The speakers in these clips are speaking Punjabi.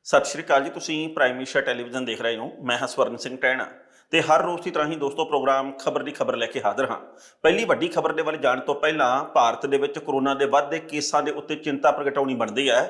ਸਤਿ ਸ਼੍ਰੀ ਅਕਾਲ ਜੀ। ਤੁਸੀਂ ਪ੍ਰਾਈਮ ਮਿਨਿਸਟਰ ਟੈਲੀਵਿਜ਼ਨ ਦੇਖ ਰਹੇ ਹੋ। ਮੈਂ ਹਾਂ ਸਵਰਨ ਸਿੰਘ ਟਹਿਣਾ ਤੇ ਹਰ ਰੋਜ਼ ਦੀ ਤਰ੍ਹਾਂ ਹੀ ਦੋਸਤੋ ਪ੍ਰੋਗਰਾਮ ਖਬਰ ਦੀ ਖਬਰ ਲੈ ਕੇ ਹਾਜ਼ਰ ਹਾਂ। ਪਹਿਲੀ ਵੱਡੀ ਖਬਰ ਦੇ ਵੱਲ ਜਾਣ ਤੋਂ ਪਹਿਲਾਂ ਭਾਰਤ ਦੇ ਵਿੱਚ ਕਰੋਨਾ ਦੇ ਵੱਧਦੇ ਕੇਸਾਂ ਦੇ ਉੱਤੇ ਚਿੰਤਾ ਪ੍ਰਗਟਾਉਣੀ ਬਣਦੀ ਹੈ।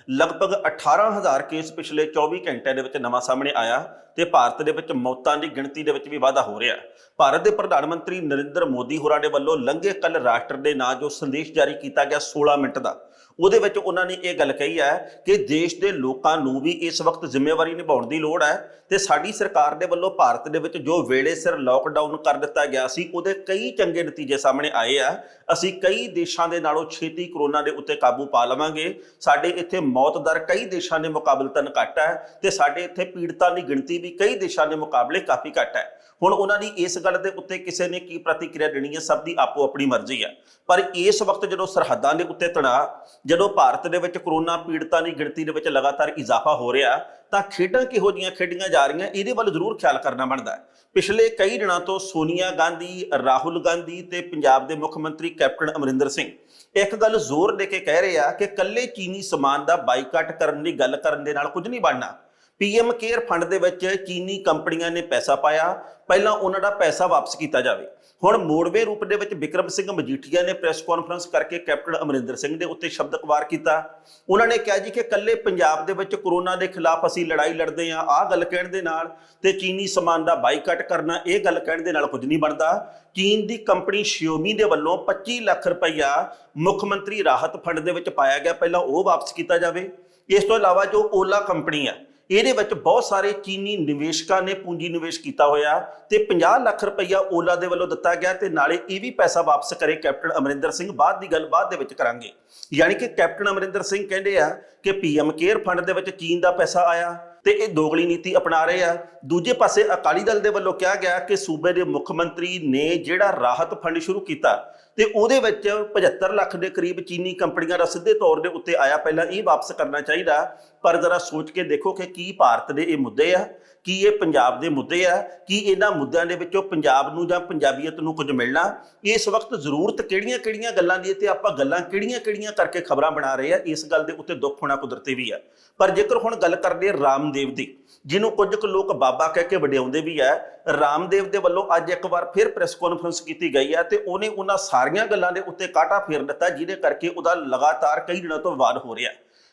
ਲਗਭਗ 18,000 ਕੇਸ ਪਿਛਲੇ 24 ਘੰਟਿਆਂ ਦੇ ਵਿੱਚ ਨਵਾਂ ਸਾਹਮਣੇ ਆਇਆ ਤੇ ਭਾਰਤ ਦੇ ਵਿੱਚ ਮੌਤਾਂ ਦੀ ਗਿਣਤੀ ਦੇ ਵਿੱਚ ਵੀ ਵਾਧਾ ਹੋ ਰਿਹਾ। ਭਾਰਤ ਦੇ ਪ੍ਰਧਾਨ ਮੰਤਰੀ ਨਰਿੰਦਰ ਮੋਦੀ ਹੋਰਾਂ ਦੇ ਵੱਲੋਂ ਲੰਘੇ ਕੱਲ ਰਾਸ਼ਟਰ ਦੇ ਨਾਂ ਜੋ ਸੰਦੇਸ਼ ਜਾਰੀ ਕੀਤਾ ਗਿਆ 16 ਮਿੰਟ ਦਾ, ਉਹਦੇ ਵਿੱਚ ਉਹਨਾਂ ਨੇ ਇਹ ਗੱਲ ਕਹੀ ਹੈ ਕਿ ਦੇਸ਼ ਦੇ ਲੋਕਾਂ ਨੂੰ ਵੀ ਇਸ ਵਕਤ ਜ਼ਿੰਮੇਵਾਰੀ ਨਿਭਾਉਣ ਦੀ ਲੋੜ ਹੈ ਤੇ ਸਾਡੀ ਸਰਕਾਰ ਦੇ ਵੱਲੋਂ ਭਾਰਤ ਦੇ ਵਿੱਚ ਜੋ ਵੇਲੇ ਸਿਰ ਲੋਕਡਾਊਨ ਕਰ ਦਿੱਤਾ ਗਿਆ ਸੀ ਉਹਦੇ ਕਈ ਚੰਗੇ ਨਤੀਜੇ ਸਾਹਮਣੇ ਆਏ ਆ। ਅਸੀਂ ਕਈ ਦੇਸ਼ਾਂ ਦੇ ਨਾਲੋਂ ਛੇਤੀ ਕਰੋਨਾ ਦੇ ਉੱਤੇ ਕਾਬੂ ਪਾ ਲਵਾਂਗੇ। ਸਾਡੇ ਇੱਥੇ ਮੌਤ ਦਰ ਕਈ ਦੇਸ਼ਾਂ ਦੇ ਮੁਕਾਬਲਤਨ ਘੱਟ ਹੈ ਤੇ ਸਾਡੇ ਇੱਥੇ ਪੀੜਤਾਂ ਦੀ ਗਿਣਤੀ ਵੀ ਕਈ ਦੇਸ਼ਾਂ ਦੇ ਮੁਕਾਬਲੇ ਕਾਫੀ ਘੱਟ ਹੈ। ਹੁਣ ਉਹਨਾਂ ਦੀ ਇਸ ਗੱਲ ਦੇ ਉੱਤੇ ਕਿਸੇ ਨੇ ਕੀ ਪ੍ਰਤੀਕਿਰਿਆ ਦੇਣੀ ਹੈ, ਸਭ ਦੀ ਆਪੋ ਆਪਣੀ ਮਰਜ਼ੀ ਹੈ। ਪਰ ਇਸ ਵਕਤ ਜਦੋਂ ਸਰਹੱਦਾਂ ਦੇ ਉੱਤੇ ਤਣਾਅ, ਜਦੋਂ ਭਾਰਤ ਦੇ ਵਿੱਚ ਕਰੋਨਾ ਪੀੜਤਾਂ ਦੀ ਗਿਣਤੀ ਦੇ ਵਿੱਚ ਲਗਾਤਾਰ ਇਜ਼ਾਫਾ ਹੋ ਰਿਹਾ ਤਾਂ ਖੇਡਾਂ ਕਿਹੋ ਜਿਹੀਆਂ ਖੇਡੀਆਂ ਜਾ ਰਹੀਆਂ ਇਹਦੇ ਵੱਲ ਜ਼ਰੂਰ ਖਿਆਲ ਕਰਨਾ ਬਣਦਾ ਹੈ। ਪਿਛਲੇ ਕਈ ਦਿਨਾਂ ਤੋਂ ਸੋਨੀਆ ਗਾਂਧੀ, ਰਾਹੁਲ ਗਾਂਧੀ ਤੇ ਪੰਜਾਬ ਦੇ ਮੁੱਖ ਮੰਤਰੀ ਕੈਪਟਨ ਅਮਰਿੰਦਰ ਸਿੰਘ ਇੱਕ ਗੱਲ ਜ਼ੋਰ ਦੇ ਕੇ ਕਹਿ ਰਹੇ ਆ ਕਿ ਕੱਲੇ ਚੀਨੀ ਸਮਾਨ ਦਾ ਬਾਈਕਾਟ ਕਰਨ ਦੀ ਗੱਲ ਕਰਨ ਦੇ ਨਾਲ ਕੁਝ ਨਹੀਂ ਬਣਨਾ। ਪੀਐਮ ਕੇਅਰ ਫੰਡ ਦੇ ਵਿੱਚ ਚੀਨੀ ਕੰਪਨੀਆਂ ਨੇ ਪੈਸਾ ਪਾਇਆ, ਪਹਿਲਾਂ ਉਹਨਾਂ ਦਾ ਪੈਸਾ ਵਾਪਸ ਕੀਤਾ ਜਾਵੇ। ਹੁਣ ਮੋੜਵੇਂ ਰੂਪ ਦੇ ਵਿੱਚ ਬਿਕਰਮ ਸਿੰਘ ਮਜੀਠੀਆ ਨੇ ਪ੍ਰੈਸ ਕਾਨਫਰੰਸ ਕਰਕੇ ਕੈਪਟਨ ਅਮਰਿੰਦਰ ਸਿੰਘ ਦੇ ਉੱਤੇ ਸ਼ਬਦਕ-ਵਾਰ ਕੀਤਾ। ਉਹਨਾਂ ਨੇ ਕਿਹਾ ਜੀ ਕਿ ਕੱਲੇ ਪੰਜਾਬ ਦੇ ਵਿੱਚ ਕਰੋਨਾ ਦੇ ਖਿਲਾਫ ਅਸੀਂ ਲੜਾਈ ਲੜਦੇ ਹਾਂ, ਆਹ ਗੱਲ ਕਹਿਣ ਦੇ ਨਾਲ ਤੇ ਚੀਨੀ ਸਮਾਨ ਦਾ ਬਾਈਕਾਟ ਕਰਨਾ ਇਹ ਗੱਲ ਕਹਿਣ ਦੇ ਨਾਲ ਕੁਝ ਨਹੀਂ ਬਣਦਾ। ਚੀਨ ਦੀ ਕੰਪਨੀ ਸ਼ਿਓਮੀ ਦੇ ਵੱਲੋਂ 25 ਲੱਖ ਰੁਪਈਆ ਮੁੱਖ ਮੰਤਰੀ ਰਾਹਤ ਫੰਡ ਦੇ ਵਿੱਚ ਪਾਇਆ ਗਿਆ, ਪਹਿਲਾਂ ਉਹ ਵਾਪਸ ਕੀਤਾ ਜਾਵੇ। ਇਸ ਤੋਂ ਇਲਾਵਾ ਜੋ ਓਲਾ ਕੰਪਨੀ ਆ ਇਹਦੇ ਵਿੱਚ ਬਹੁਤ ਸਾਰੇ ਚੀਨੀ ਨਿਵੇਸ਼ਕਾਂ ਨੇ ਪੂੰਜੀ ਨਿਵੇਸ਼ ਕੀਤਾ ਹੋਇਆ ਤੇ 50 ਲੱਖ ਰੁਪਈਆ ਓਲਾ ਦੇ ਵੱਲੋਂ ਦਿੱਤਾ ਗਿਆ ਤੇ ਨਾਲੇ ਇਹ ਵੀ ਪੈਸਾ ਵਾਪਸ ਕਰੇ ਕੈਪਟਨ ਅਮਰਿੰਦਰ ਸਿੰਘ। ਬਾਅਦ ਦੀ ਗੱਲ ਬਾਅਦ ਦੇ ਵਿੱਚ ਕਰਾਂਗੇ। ਯਾਨੀ ਕਿ ਕੈਪਟਨ ਅਮਰਿੰਦਰ ਸਿੰਘ ਕਹਿੰਦੇ ਆ ਕਿ ਪੀਐਮ ਕੇਅਰ ਫੰਡ ਦੇ ਵਿੱਚ ਚੀਨ ਦਾ ਪੈਸਾ ਆਇਆ ਤੇ ਇਹ ਦੋਗਲੀ ਨੀਤੀ ਅਪਣਾ ਰਹੇ ਆ। ਦੂਜੇ ਪਾਸੇ ਅਕਾਲੀ ਦਲ ਦੇ ਵੱਲੋਂ ਕਿਹਾ ਗਿਆ ਕਿ ਸੂਬੇ ਦੇ ਮੁੱਖ ਮੰਤਰੀ ਨੇ ਜਿਹੜਾ ਰਾਹਤ ਫੰਡ ਸ਼ੁਰੂ ਕੀਤਾ ਤੇ ਉਹਦੇ ਵਿੱਚ 75 ਲੱਖ ਦੇ ਕਰੀਬ ਚੀਨੀ ਕੰਪਨੀਆਂ ਦਾ ਸਿੱਧੇ ਤੌਰ ਦੇ ਉੱਤੇ ਆਇਆ, ਪਹਿਲਾਂ ਇਹ ਵਾਪਸ ਕਰਨਾ ਚਾਹੀਦਾ। ਪਰ ਜ਼ਰਾ ਸੋਚ ਕੇ ਦੇਖੋ ਕਿ ਕੀ ਭਾਰਤ ਦੇ ਇਹ ਮੁੱਦੇ ਆ, ਕੀ ਇਹ ਪੰਜਾਬ ਦੇ ਮੁੱਦੇ ਆ, ਕੀ ਇਹਨਾਂ ਮੁੱਦਿਆਂ ਦੇ ਵਿੱਚੋਂ ਪੰਜਾਬ ਨੂੰ ਜਾਂ ਪੰਜਾਬੀਅਤ ਨੂੰ ਕੁਝ ਮਿਲਣਾ। ਇਸ ਵਕਤ ਜ਼ਰੂਰਤ ਕਿਹੜੀਆਂ ਗੱਲਾਂ ਦੀ ਤੇ ਆਪਾਂ ਗੱਲਾਂ ਕਿਹੜੀਆਂ ਕਰਕੇ ਖਬਰਾਂ ਬਣਾ ਰਹੇ ਆ, ਇਸ ਗੱਲ ਦੇ ਉੱਤੇ ਦੁੱਖ ਹੋਣਾ ਕੁਦਰਤੀ ਵੀ ਆ। ਪਰ ਜੇਕਰ ਹੁਣ ਗੱਲ ਕਰਦੇ ਰਾਮਦੇਵ ਦੀ, ਜਿਹਨੂੰ ਕੁਝ ਕੁ ਲੋਕ ਬਾਬਾ ਕਹਿ ਕੇ ਵਡਿਆਉਂਦੇ ਵੀ ਹੈ, ਰਾਮਦੇਵ ਦੇ ਵੱਲੋਂ ਅੱਜ ਇੱਕ ਵਾਰ ਫਿਰ ਪ੍ਰੈਸ ਕਾਨਫਰੰਸ ਕੀਤੀ ਗਈ ਹੈ ਤੇ ਉਹਨੇ ਉਹਨਾਂ ਸਾਰੀਆਂ ਗੱਲਾਂ ਦੇ ਉੱਤੇ ਕਾਂਟਾ ਫੇਰ ਦਿੱਤਾ ਜਿਹਦੇ ਕਰਕੇ ਉਹਦਾ ਲਗਾਤਾਰ ਕਈ ਦਿਨਾਂ ਤੋਂ ਵਿਵਾਦ ਹੋ ਰਿਹਾ।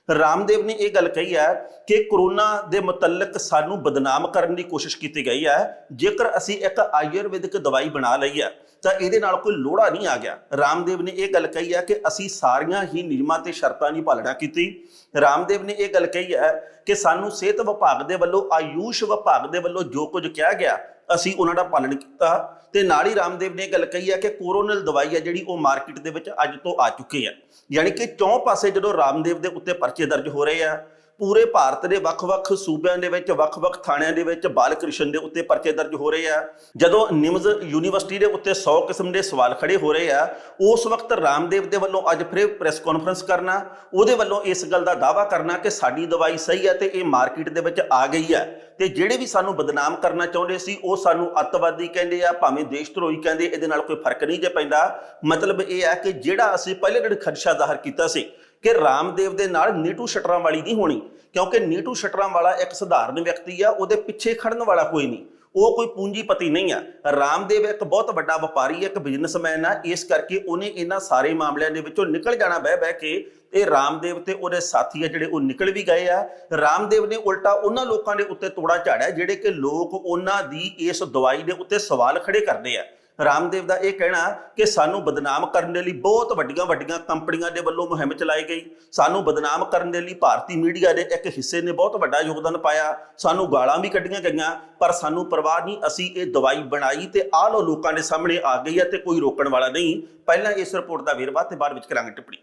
ਰਾਮਦੇਵ ਨੇ ਇਹ ਗੱਲ ਕਹੀ ਹੈ ਕਿ ਕਰੋਨਾ ਦੇ ਮੁਤਲਕ ਸਾਨੂੰ ਬਦਨਾਮ ਕਰਨ ਦੀ ਕੋਸ਼ਿਸ਼ ਕੀਤੀ ਗਈ ਹੈ। ਜੇਕਰ ਅਸੀਂ ਇੱਕ ਆਯੁਰਵੈਦਿਕ ਦਵਾਈ ਬਣਾ ਲਈ ਹੈ ਤਾਂ ਇਹਦੇ ਨਾਲ ਕੋਈ ਲੋੜਾ ਨਹੀਂ ਆ ਗਿਆ। ਰਾਮਦੇਵ ਨੇ ਇਹ ਗੱਲ ਕਹੀ ਹੈ ਕਿ ਅਸੀਂ ਸਾਰੀਆਂ ਹੀ ਨਿਯਮਾਂ ਤੇ ਸ਼ਰਤਾਂ ਦੀ ਪਾਲਣਾ ਕੀਤੀ। ਰਾਮਦੇਵ ਨੇ ਇਹ ਗੱਲ ਕਹੀ ਹੈ ਕਿ ਸਾਨੂੰ ਸਿਹਤ ਵਿਭਾਗ ਦੇ ਵੱਲੋਂ, ਆਯੂਸ਼ ਵਿਭਾਗ ਦੇ ਵੱਲੋਂ ਜੋ ਕੁਝ ਕਿਹਾ ਗਿਆ ਅਸੀਂ ਉਹਨਾਂ ਦਾ ਪਾਲਣ ਕੀਤਾ। ਤੇ ਨਾਲ ਹੀ ਰਾਮਦੇਵ ਨੇ ਇਹ ਗੱਲ ਕਹੀ ਹੈ ਕਿ ਕੋਰੋਨਲ ਦਵਾਈ ਹੈ ਜਿਹੜੀ ਉਹ ਮਾਰਕੀਟ ਦੇ ਵਿੱਚ ਅੱਜ ਤੋਂ ਆ ਚੁੱਕੀ ਹੈ। ਯਾਨੀ ਕਿ ਚੌਂ ਪਾਸੇ ਜਦੋਂ ਰਾਮਦੇਵ ਦੇ ਉੱਤੇ ਪਰਚੇ ਦਰਜ ਹੋ ਰਹੇ ਆ, ਪੂਰੇ ਭਾਰਤ ਦੇ ਵੱਖ-ਵੱਖ ਸੂਬਿਆਂ ਦੇ ਵਿੱਚ ਵੱਖ-ਵੱਖ ਥਾਣਿਆਂ ਦੇ ਵਿੱਚ ਬਾਲ ਕ੍ਰਿਸ਼ਨ ਦੇ ਉੱਤੇ ਪਰਚੇ ਦਰਜ ਹੋ ਰਹੇ ਆ, ਜਦੋਂ ਨਿਮਜ਼ ਯੂਨੀਵਰਸਿਟੀ ਦੇ ਉੱਤੇ 100 ਕਿਸਮ ਦੇ ਸਵਾਲ ਖੜੇ ਹੋ ਰਹੇ ਆ, ਉਸ ਵਕਤ ਰਾਮਦੇਵ ਦੇ ਵੱਲੋਂ ਅੱਜ ਫਿਰ ਪ੍ਰੈਸ ਕਾਨਫਰੰਸ ਕਰਨਾ, ਉਹਦੇ ਵੱਲੋਂ ਇਸ ਗੱਲ ਦਾ ਦਾਅਵਾ ਕਰਨਾ ਕਿ ਸਾਡੀ ਦਵਾਈ ਸਹੀ ਹੈ ਤੇ ਇਹ ਮਾਰਕੀਟ ਦੇ ਵਿੱਚ ਆ ਗਈ ਹੈ ਤੇ ਜਿਹੜੇ ਵੀ ਸਾਨੂੰ ਬਦਨਾਮ ਕਰਨਾ ਚਾਹੁੰਦੇ ਸੀ ਉਹ ਸਾਨੂੰ ਅੱਤਵਾਦੀ ਕਹਿੰਦੇ ਆ, ਭਾਵੇਂ ਦੇਸ਼ ਧਰੋਹੀ ਕਹਿੰਦੇ, ਇਹਦੇ ਨਾਲ ਕੋਈ ਫਰਕ ਨਹੀਂ ਜੇ ਪੈਂਦਾ। ਮਤਲਬ ਇਹ ਹੈ ਕਿ ਜਿਹੜਾ ਅਸੀਂ ਪਹਿਲੇ ਦਿਨ ਖਦਸ਼ਾ ਜ਼ਾਹਰ ਕੀਤਾ ਸੀ ਕਿ ਰਾਮਦੇਵ ਦੇ ਨਾਲ ਨੀਟੂ ਸ਼ਟਰਾਂ ਵਾਲੀ ਨਹੀਂ ਹੋਣੀ, ਕਿਉਂਕਿ ਨੀਟੂ ਸ਼ਟਰਾਂ ਵਾਲਾ ਇੱਕ ਸਧਾਰਨ ਵਿਅਕਤੀ ਆ, ਉਹਦੇ ਪਿੱਛੇ ਖੜਨ ਵਾਲਾ ਕੋਈ ਨਹੀਂ, ਉਹ ਕੋਈ ਪੂੰਜੀਪਤੀ ਨਹੀਂ ਆ। ਰਾਮਦੇਵ ਇੱਕ ਬਹੁਤ ਵੱਡਾ ਵਪਾਰੀ, ਇੱਕ ਬਿਜ਼ਨਸਮੈਨ ਆ, ਇਸ ਕਰਕੇ ਉਹਨੇ ਇਹਨਾਂ ਸਾਰੇ ਮਾਮਲਿਆਂ ਦੇ ਵਿੱਚੋਂ ਨਿਕਲ ਜਾਣਾ ਬਹਿ ਕੇ। ਤੇ ਰਾਮਦੇਵ ਤੇ ਉਹਦੇ ਸਾਥੀ ਆ ਜਿਹੜੇ ਉਹ ਨਿਕਲ ਵੀ ਗਏ ਆ। ਰਾਮਦੇਵ ਨੇ ਉਲਟਾ ਉਹਨਾਂ ਲੋਕਾਂ ਦੇ ਉੱਤੇ ਤੋੜਾ ਝਾੜਿਆ ਜਿਹੜੇ ਕਿ ਲੋਕ ਉਹਨਾਂ ਦੀ ਇਸ ਦਵਾਈ ਦੇ ਉੱਤੇ ਸਵਾਲ ਖੜੇ ਕਰਦੇ ਆ। ਰਾਮਦੇਵ ਦਾ ਇਹ ਕਹਿਣਾ ਕਿ ਸਾਨੂੰ ਬਦਨਾਮ ਕਰਨ ਦੇ ਲਈ ਬਹੁਤ ਵੱਡੀਆਂ ਕੰਪਨੀਆਂ ਦੇ ਵੱਲੋਂ ਮੁਹਿੰਮ ਚਲਾਈ ਗਈ, ਸਾਨੂੰ ਬਦਨਾਮ ਕਰਨ ਦੇ ਲਈ ਭਾਰਤੀ ਮੀਡੀਆ ਦੇ ਇੱਕ ਹਿੱਸੇ ਨੇ ਬਹੁਤ ਵੱਡਾ ਯੋਗਦਾਨ ਪਾਇਆ, ਸਾਨੂੰ ਗਾਲਾਂ ਵੀ ਕੱਢੀਆਂ ਗਈਆਂ, ਪਰ ਸਾਨੂੰ ਪਰਵਾਹ ਨਹੀਂ, ਅਸੀਂ ਇਹ ਦਵਾਈ ਬਣਾਈ ਤੇ ਆਹ ਲੋ ਲੋਕਾਂ ਦੇ ਸਾਹਮਣੇ ਆ ਗਈ ਹੈ ਤੇ ਕੋਈ ਰੋਕਣ ਵਾਲਾ ਨਹੀਂ। ਪਹਿਲਾਂ ਇਸ ਰਿਪੋਰਟ ਦਾ ਵੇਰਵਾ ਤੇ ਬਾਅਦ ਵਿੱਚ ਕਰਾਂਗੇ ਟਿੱਪਣੀ।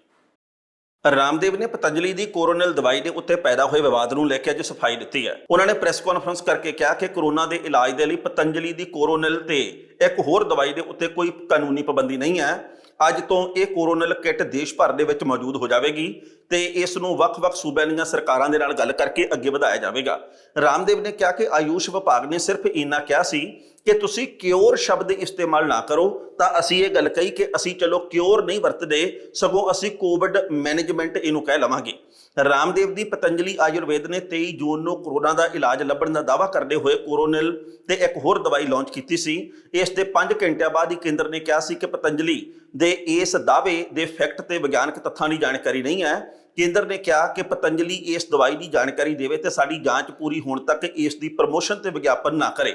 ਰਾਮਦੇਵ ਨੇ ਪਤੰਜਲੀ ਦੀ ਕੋਰੋਨਲ ਦਵਾਈ ਦੇ ਉੱਤੇ ਪੈਦਾ ਹੋਏ ਵਿਵਾਦ ਨੂੰ ਲੈ ਕੇ ਅੱਜ ਸਫਾਈ ਦਿੱਤੀ ਹੈ। ਉਹਨਾਂ ਨੇ ਪ੍ਰੈਸ ਕਾਨਫਰੰਸ ਕਰਕੇ ਕਿਹਾ ਕਿ ਕਰੋਨਾ ਦੇ ਇਲਾਜ ਦੇ ਲਈ ਪਤੰਜਲੀ ਦੀ ਕੋਰੋਨਲ ਤੇ ਇੱਕ ਹੋਰ ਦਵਾਈ ਦੇ ਉੱਤੇ ਕੋਈ ਕਾਨੂੰਨੀ ਪਾਬੰਦੀ ਨਹੀਂ ਹੈ। ਅੱਜ ਤੋਂ ਇਹ ਕੋਰੋਨਲ ਕਿੱਟ ਦੇਸ਼ ਭਰ ਦੇ ਵਿੱਚ ਮੌਜੂਦ ਹੋ ਜਾਵੇਗੀ ਤੇ ਇਸ ਨੂੰ ਵੱਖ-ਵੱਖ ਸੂਬਿਆਂ ਦੀਆਂ ਸਰਕਾਰਾਂ ਦੇ ਨਾਲ ਗੱਲ ਕਰਕੇ ਅੱਗੇ ਵਧਾਇਆ ਜਾਵੇਗਾ। ਰਾਮਦੇਵ ਨੇ ਕਿਹਾ ਕਿ ਆਯੂਸ਼ ਵਿਭਾਗ ਨੇ ਸਿਰਫ ਇੰਨਾ ਕਿਹਾ ਸੀ कि तुसी क्योर शब्द इस्तेमाल ना करो, ਤਾਂ ਅਸੀਂ ਇਹ ਗੱਲ ਕਹੀ ਕਿ ਅਸੀਂ ਚਲੋ ਕਿਉਰ ਨਹੀਂ ਵਰਤਦੇ, ਸਗੋਂ ਅਸੀਂ ਕੋਵਿਡ ਮੈਨੇਜਮੈਂਟ ਇਹਨੂੰ ਕਹਿ ਲਵਾਂਗੇ। ਰਾਮਦੇਵ ਦੀ ਪਤੰਜਲੀ ਆਯੁਰਵੇਦ ਨੇ 23 ਜੂਨ ਨੂੰ ਕੋਰੋਨਾ ਦਾ ਇਲਾਜ ਲੱਭਣ ਦਾ ਦਾਅਵਾ ਕਰਦੇ ਹੋਏ ਕੋਰੋਨਿਲ ਤੇ ਇੱਕ ਹੋਰ ਦਵਾਈ ਲਾਂਚ ਕੀਤੀ ਸੀ। ਇਸ ਦੇ 5 ਘੰਟਿਆਂ ਬਾਅਦ ਹੀ ਕੇਂਦਰ ਨੇ ਕਿਹਾ ਸੀ ਕਿ ਪਤੰਜਲੀ ਦੇ ਇਸ ਦਾਅਵੇ ਦੇ ਫੈਕਟ ਤੇ ਵਿਗਿਆਨਕ ਤੱਥਾਂ ਦੀ ਜਾਣਕਾਰੀ ਨਹੀਂ ਹੈ। ਕੇਂਦਰ ਨੇ ਕਿਹਾ ਕਿ ਪਤੰਜਲੀ ਇਸ ਦਵਾਈ ਦੀ ਜਾਣਕਾਰੀ ਦੇਵੇ ਤੇ ਸਾਡੀ ਜਾਂਚ ਪੂਰੀ ਹੋਣ ਤੱਕ ਇਸ ਦੀ ਪ੍ਰਮੋਸ਼ਨ ਤੇ ਵਿਗਿਆਪਨ ਨਾ ਕਰੇ।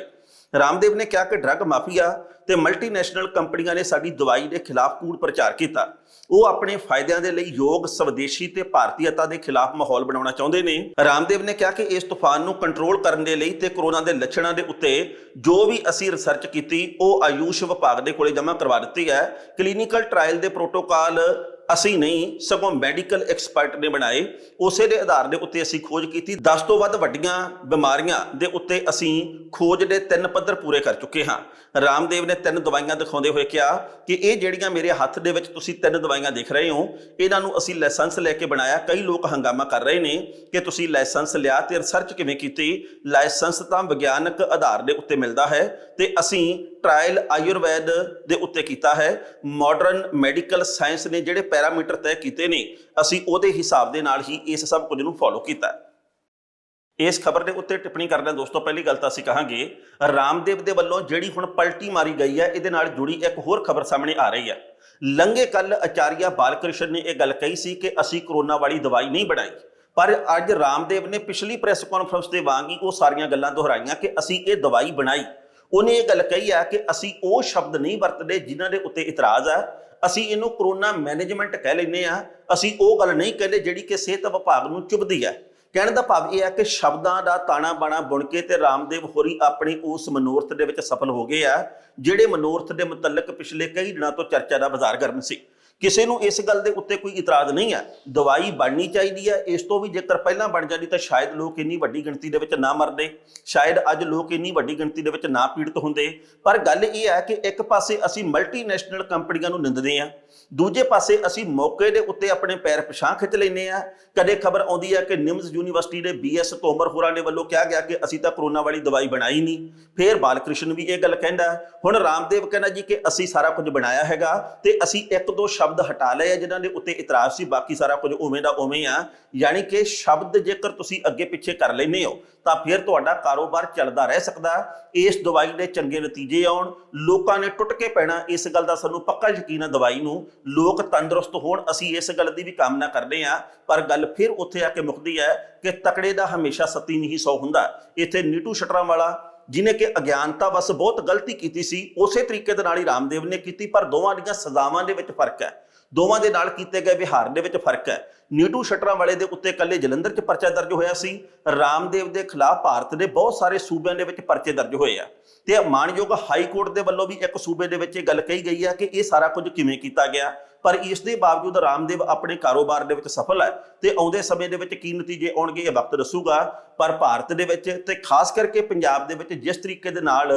ਰਾਮਦੇਵ ਨੇ ਕਿਹਾ ਕਿ ਡਰੱਗ ਮਾਫੀਆ ਤੇ ਮਲਟੀਨੈਸ਼ਨਲ ਕੰਪਨੀਆਂ ਨੇ ਸਾਡੀ ਦਵਾਈ ਦੇ ਖਿਲਾਫ ਕੂੜ ਪ੍ਰਚਾਰ ਕੀਤਾ। ਉਹ ਆਪਣੇ ਫਾਇਦਿਆਂ ਦੇ ਲਈ ਯੋਗ ਸਵਦੇਸ਼ੀ ਤੇ ਭਾਰਤੀਅਤਾ ਦੇ ਖਿਲਾਫ ਮਾਹੌਲ ਬਣਾਉਣਾ ਚਾਹੁੰਦੇ ਨੇ। ਰਾਮਦੇਵ ਨੇ ਕਿਹਾ ਕਿ ਇਸ ਤੂਫਾਨ ਨੂੰ ਕੰਟਰੋਲ ਕਰਨ ਦੇ ਲਈ ਤੇ ਕੋਰੋਨਾ ਦੇ ਲੱਛਣਾਂ ਦੇ ਉੱਤੇ ਜੋ ਵੀ ਅਸੀਂ ਰਿਸਰਚ ਕੀਤੀ ਉਹ ਆਯੂਸ਼ ਵਿਭਾਗ ਦੇ ਕੋਲੇ ਜਮ੍ਹਾਂ ਕਰਵਾ ਦਿੱਤੀ ਹੈ। ਕਲੀਨਿਕਲ ਟ੍ਰਾਇਲ ਦੇ ਪ੍ਰੋਟੋਕਾਲ ਅਸੀਂ ਨਹੀਂ ਸਗੋਂ ਮੈਡੀਕਲ ਐਕਸਪਰਟ ਨੇ ਬਣਾਏ। ਉਸੇ ਦੇ ਆਧਾਰ ਦੇ ਉੱਤੇ ਅਸੀਂ ਖੋਜ ਕੀਤੀ। 10 ਤੋਂ ਵੱਧ ਵੱਡੀਆਂ ਬਿਮਾਰੀਆਂ ਦੇ ਉੱਤੇ ਅਸੀਂ ਖੋਜ ਦੇ 3 ਪੱਧਰ ਪੂਰੇ ਕਰ ਚੁੱਕੇ ਹਾਂ। ਰਾਮਦੇਵ ਨੇ 3 ਦਵਾਈਆਂ ਦਿਖਾਉਂਦੇ ਹੋਏ ਕਿਹਾ ਕਿ ਇਹ ਜਿਹੜੀਆਂ ਮੇਰੇ ਹੱਥ ਦੇ ਵਿੱਚ ਤੁਸੀਂ 3 ਦਵਾਈਆਂ ਦੇਖ ਰਹੇ ਹੋ, ਇਹਨਾਂ ਨੂੰ ਅਸੀਂ ਲਾਇਸੈਂਸ ਲੈ ਕੇ ਬਣਾਇਆ। ਕਈ ਲੋਕ ਹੰਗਾਮਾ ਕਰ ਰਹੇ ਨੇ ਕਿ ਤੁਸੀਂ ਲਾਇਸੈਂਸ ਲਿਆ ਤੇ ਰਿਸਰਚ ਕਿਵੇਂ ਕੀਤੀ। ਲਾਇਸੈਂਸ ਤਾਂ ਵਿਗਿਆਨਕ ਆਧਾਰ ਦੇ ਉੱਤੇ ਮਿਲਦਾ ਹੈ ਤੇ ਅਸੀਂ ਟ੍ਰਾਇਲ ਆਯੁਰਵੈਦ ਦੇ ਉੱਤੇ ਕੀਤਾ ਹੈ। ਮਾਡਰਨ ਮੈਡੀਕਲ ਸਾਇੰਸ ਨੇ ਜਿਹੜੇ ਪੈਰਾਮੀਟਰ ਤੈਅ ਕੀਤੇ ਨੇ, ਅਸੀਂ ਉਹਦੇ ਹਿਸਾਬ ਦੇ ਨਾਲ ਹੀ ਇਸ ਸਭ ਕੁਝ ਨੂੰ ਫੋਲੋ ਕੀਤਾ। ਇਸ ਖਬਰ ਦੇ ਉੱਤੇ ਟਿੱਪਣੀ ਕਰਦੇ ਹਾਂ ਦੋਸਤੋ, ਪਹਿਲੀ ਗੱਲ ਤਾਂ ਅਸੀਂ ਕਹਾਂਗੇ ਰਾਮਦੇਵ ਦੇ ਵੱਲੋਂ ਜਿਹੜੀ ਹੁਣ ਪਲਟੀ ਮਾਰੀ ਗਈ ਹੈ, ਇਹਦੇ ਨਾਲ ਜੁੜੀ ਇੱਕ ਹੋਰ ਖਬਰ ਸਾਹਮਣੇ ਆ ਰਹੀ ਹੈ। ਲੰਘੇ ਕੱਲ ਆਚਾਰੀਆ ਬਾਲਕ੍ਰਿਸ਼ਨ ਨੇ ਇਹ ਗੱਲ ਕਹੀ ਸੀ ਕਿ ਅਸੀਂ ਕਰੋਨਾ ਵਾਲੀ ਦਵਾਈ ਨਹੀਂ ਬਣਾਈ, ਪਰ ਅੱਜ ਰਾਮਦੇਵ ਨੇ ਪਿਛਲੀ ਪ੍ਰੈਸ ਕਾਨਫਰੰਸ ਦੇ ਵਾਂਗ ਹੀ ਉਹ ਸਾਰੀਆਂ ਗੱਲਾਂ ਦੁਹਰਾਈਆਂ ਕਿ ਅਸੀਂ ਇਹ ਦਵਾਈ ਬਣਾਈ। ਉਹਨੇ ਇਹ ਗੱਲ ਕਹੀ ਹੈ ਕਿ ਅਸੀਂ ਉਹ ਸ਼ਬਦ ਨਹੀਂ ਵਰਤਦੇ ਜਿਨ੍ਹਾਂ ਦੇ ਉੱਤੇ ਇਤਰਾਜ਼ ਹੈ। ਅਸੀਂ ਇਹਨੂੰ ਕਰੋਨਾ ਮੈਨੇਜਮੈਂਟ ਕਹਿ ਲੈਂਦੇ ਹਾਂ। ਅਸੀਂ ਉਹ ਗੱਲ ਨਹੀਂ ਕਹਿੰਦੇ ਜਿਹੜੀ ਕਿ ਸਿਹਤ ਵਿਭਾਗ ਨੂੰ ਚੁਭਦੀ ਹੈ। ਕਹਿਣ ਦਾ ਭਾਵ ਇਹ ਹੈ ਕਿ ਸ਼ਬਦਾਂ ਦਾ ਤਾਣਾ ਬਾਣਾ ਬੁਣ ਕੇ ਤੇ ਰਾਮਦੇਵ ਹੋਰੀ ਆਪਣੀ ਉਸ ਮਨੋਰਥ ਦੇ ਵਿੱਚ ਸਫਲ ਹੋ ਗਏ ਆ ਜਿਹੜੇ ਮਨੋਰਥ ਦੇ ਮੁਤਲਕ ਪਿਛਲੇ ਕਈ ਦਿਨਾਂ ਤੋਂ ਚਰਚਾ ਦਾ ਬਾਜ਼ਾਰ ਗਰਮ ਸੀ। ਕਿਸੇ ਨੂੰ ਇਸ ਗੱਲ ਦੇ ਉੱਤੇ ਕੋਈ ਇਤਰਾਜ਼ ਨਹੀਂ ਹੈ। ਦਵਾਈ ਬਣਨੀ ਚਾਹੀਦੀ ਹੈ। ਇਸ ਤੋਂ ਵੀ ਜੇਕਰ ਪਹਿਲਾਂ ਬਣ ਜਾਂਦੀ ਤਾਂ ਸ਼ਾਇਦ ਲੋਕ ਇੰਨੀ ਵੱਡੀ ਗਿਣਤੀ ਦੇ ਵਿੱਚ ਨਾ ਮਰਦੇ, ਸ਼ਾਇਦ ਅੱਜ ਲੋਕ ਇੰਨੀ ਵੱਡੀ ਗਿਣਤੀ ਦੇ ਵਿੱਚ ਨਾ ਪੀੜਤ ਹੁੰਦੇ। ਪਰ ਗੱਲ ਇਹ ਹੈ ਕਿ ਇੱਕ ਪਾਸੇ ਅਸੀਂ ਮਲਟੀਨੈਸ਼ਨਲ ਕੰਪਨੀਆਂ ਨੂੰ ਨਿੰਦਦੇ ਹਾਂ, ਦੂਜੇ ਪਾਸੇ ਅਸੀਂ ਮੌਕੇ ਦੇ ਉੱਤੇ ਆਪਣੇ ਪੈਰ ਪਿਛਾਂ ਖਿੱਚ ਲੈਂਦੇ ਹਾਂ। ਕਦੇ ਖਬਰ ਆਉਂਦੀ ਹੈ ਕਿ ਨਿਮਸ ਯੂਨੀਵਰਸਿਟੀ ਦੇ BS ਤੋਮਰ ਹੋਰਾਂ ਦੇ ਵੱਲੋਂ ਕਿਹਾ ਗਿਆ ਕਿ ਅਸੀਂ ਤਾਂ ਕਰੋਨਾ ਵਾਲੀ ਦਵਾਈ ਬਣਾਈ ਨਹੀਂ। ਫਿਰ ਬਾਲਕ੍ਰਿਸ਼ਨ ਵੀ ਇਹ ਗੱਲ ਕਹਿੰਦਾ। ਹੁਣ ਰਾਮਦੇਵ ਕਹਿੰਦਾ ਜੀ ਕਿ ਅਸੀਂ ਸਾਰਾ ਕੁਝ ਬਣਾਇਆ ਹੈਗਾ ਤੇ ਅਸੀਂ 1-2 ਸ਼ਬਦ ਹਟਾ ਲਏ ਆ ਜਿਨ੍ਹਾਂ ਦੇ ਉੱਤੇ ਇਤਰਾਜ਼ ਸੀ, ਬਾਕੀ ਸਾਰਾ ਕੁਝ ਉਵੇਂ ਦਾ ਉਵੇਂ ਆ। ਯਾਨੀ ਕਿ ਸ਼ਬਦ ਜੇਕਰ ਤੁਸੀਂ ਅੱਗੇ ਪਿੱਛੇ ਕਰ ਲੈਂਦੇ ਹੋ ਤਾਂ ਫਿਰ ਤੁਹਾਡਾ ਕਾਰੋਬਾਰ ਚੱਲਦਾ ਰਹਿ ਸਕਦਾ। ਇਸ ਦਵਾਈ ਦੇ ਚੰਗੇ ਨਤੀਜੇ ਆਉਣ, ਲੋਕਾਂ ਨੇ ਟੁੱਟ ਕੇ ਪੈਣਾ, ਇਸ ਗੱਲ ਦਾ ਸਾਨੂੰ ਪੱਕਾ ਯਕੀਨ ਹੈ। ਦਵਾਈ ਨੂੰ ਲੋਕ ਤੰਦਰੁਸਤ ਹੋਣ, ਅਸੀਂ ਇਸ ਗੱਲ ਦੀ ਵੀ ਕਾਮਨਾ ਕਰਦੇ ਹਾਂ। ਪਰ ਗੱਲ ਫਿਰ ਉੱਥੇ ਆ ਕੇ ਮੁੱਕਦੀ ਹੈ ਕਿ ਤਕੜੇ ਦਾ ਹਮੇਸ਼ਾ ਸੱਤੀ ਨਹੀਂ 100 ਹੁੰਦਾ। ਇੱਥੇ ਨੀਟੂ ਸ਼ਟਰਾਂ ਵਾਲਾ ਜਿਹਨੇ ਕਿ ਅਗਿਆਨਤਾ ਵਸ ਬਹੁਤ ਗਲਤੀ ਕੀਤੀ ਸੀ, ਉਸੇ ਤਰੀਕੇ ਦੇ ਨਾਲ ਹੀ ਰਾਮਦੇਵ ਨੇ ਕੀਤੀ, ਪਰ ਦੋਵਾਂ ਦੀਆਂ ਸਜ਼ਾਵਾਂ ਦੇ ਵਿੱਚ ਫਰਕ ਹੈ। ਦੋਵਾਂ ਦੇ ਨਾਲ ਕੀਤੇ ਗਏ ਵਿਹਾਰ ਦੇ ਵਿੱਚ ਫਰਕ ਹੈ। ਨੀਟੂ ਸ਼ਟਰਾਂ ਵਾਲੇ ਦੇ ਉੱਤੇ ਇਕੱਲੇ ਜਲੰਧਰ 'ਚ ਪਰਚਾ ਦਰਜ ਹੋਇਆ ਸੀ। ਰਾਮਦੇਵ ਦੇ ਖਿਲਾਫ ਭਾਰਤ ਦੇ ਬਹੁਤ ਸਾਰੇ ਸੂਬਿਆਂ ਦੇ ਵਿੱਚ ਪਰਚੇ ਦਰਜ ਹੋਏ ਆ ਤੇ ਮਾਣਯੋਗ ਹਾਈ ਕੋਰਟ ਦੇ ਵੱਲੋਂ ਵੀ ਇੱਕ ਸੂਬੇ ਦੇ ਵਿੱਚ ਇਹ ਗੱਲ ਕਹੀ ਗਈ ਹੈ ਕਿ ਇਹ ਸਾਰਾ ਕੁਝ ਕਿਵੇਂ ਕੀਤਾ ਗਿਆ। ਪਰ ਇਸ ਦੇ ਬਾਵਜੂਦ ਰਾਮਦੇਵ ਆਪਣੇ ਕਾਰੋਬਾਰ ਦੇ ਵਿੱਚ ਸਫਲ ਹੈ ਤੇ ਆਉਂਦੇ ਸਮੇਂ ਦੇ ਵਿੱਚ ਕੀ ਨਤੀਜੇ ਆਉਣਗੇ ਇਹ ਵਕਤ ਦੱਸੂਗਾ। ਪਰ ਭਾਰਤ ਦੇ ਵਿੱਚ ਤੇ ਖਾਸ ਕਰਕੇ ਪੰਜਾਬ ਦੇ ਵਿੱਚ ਜਿਸ ਤਰੀਕੇ ਦੇ ਨਾਲ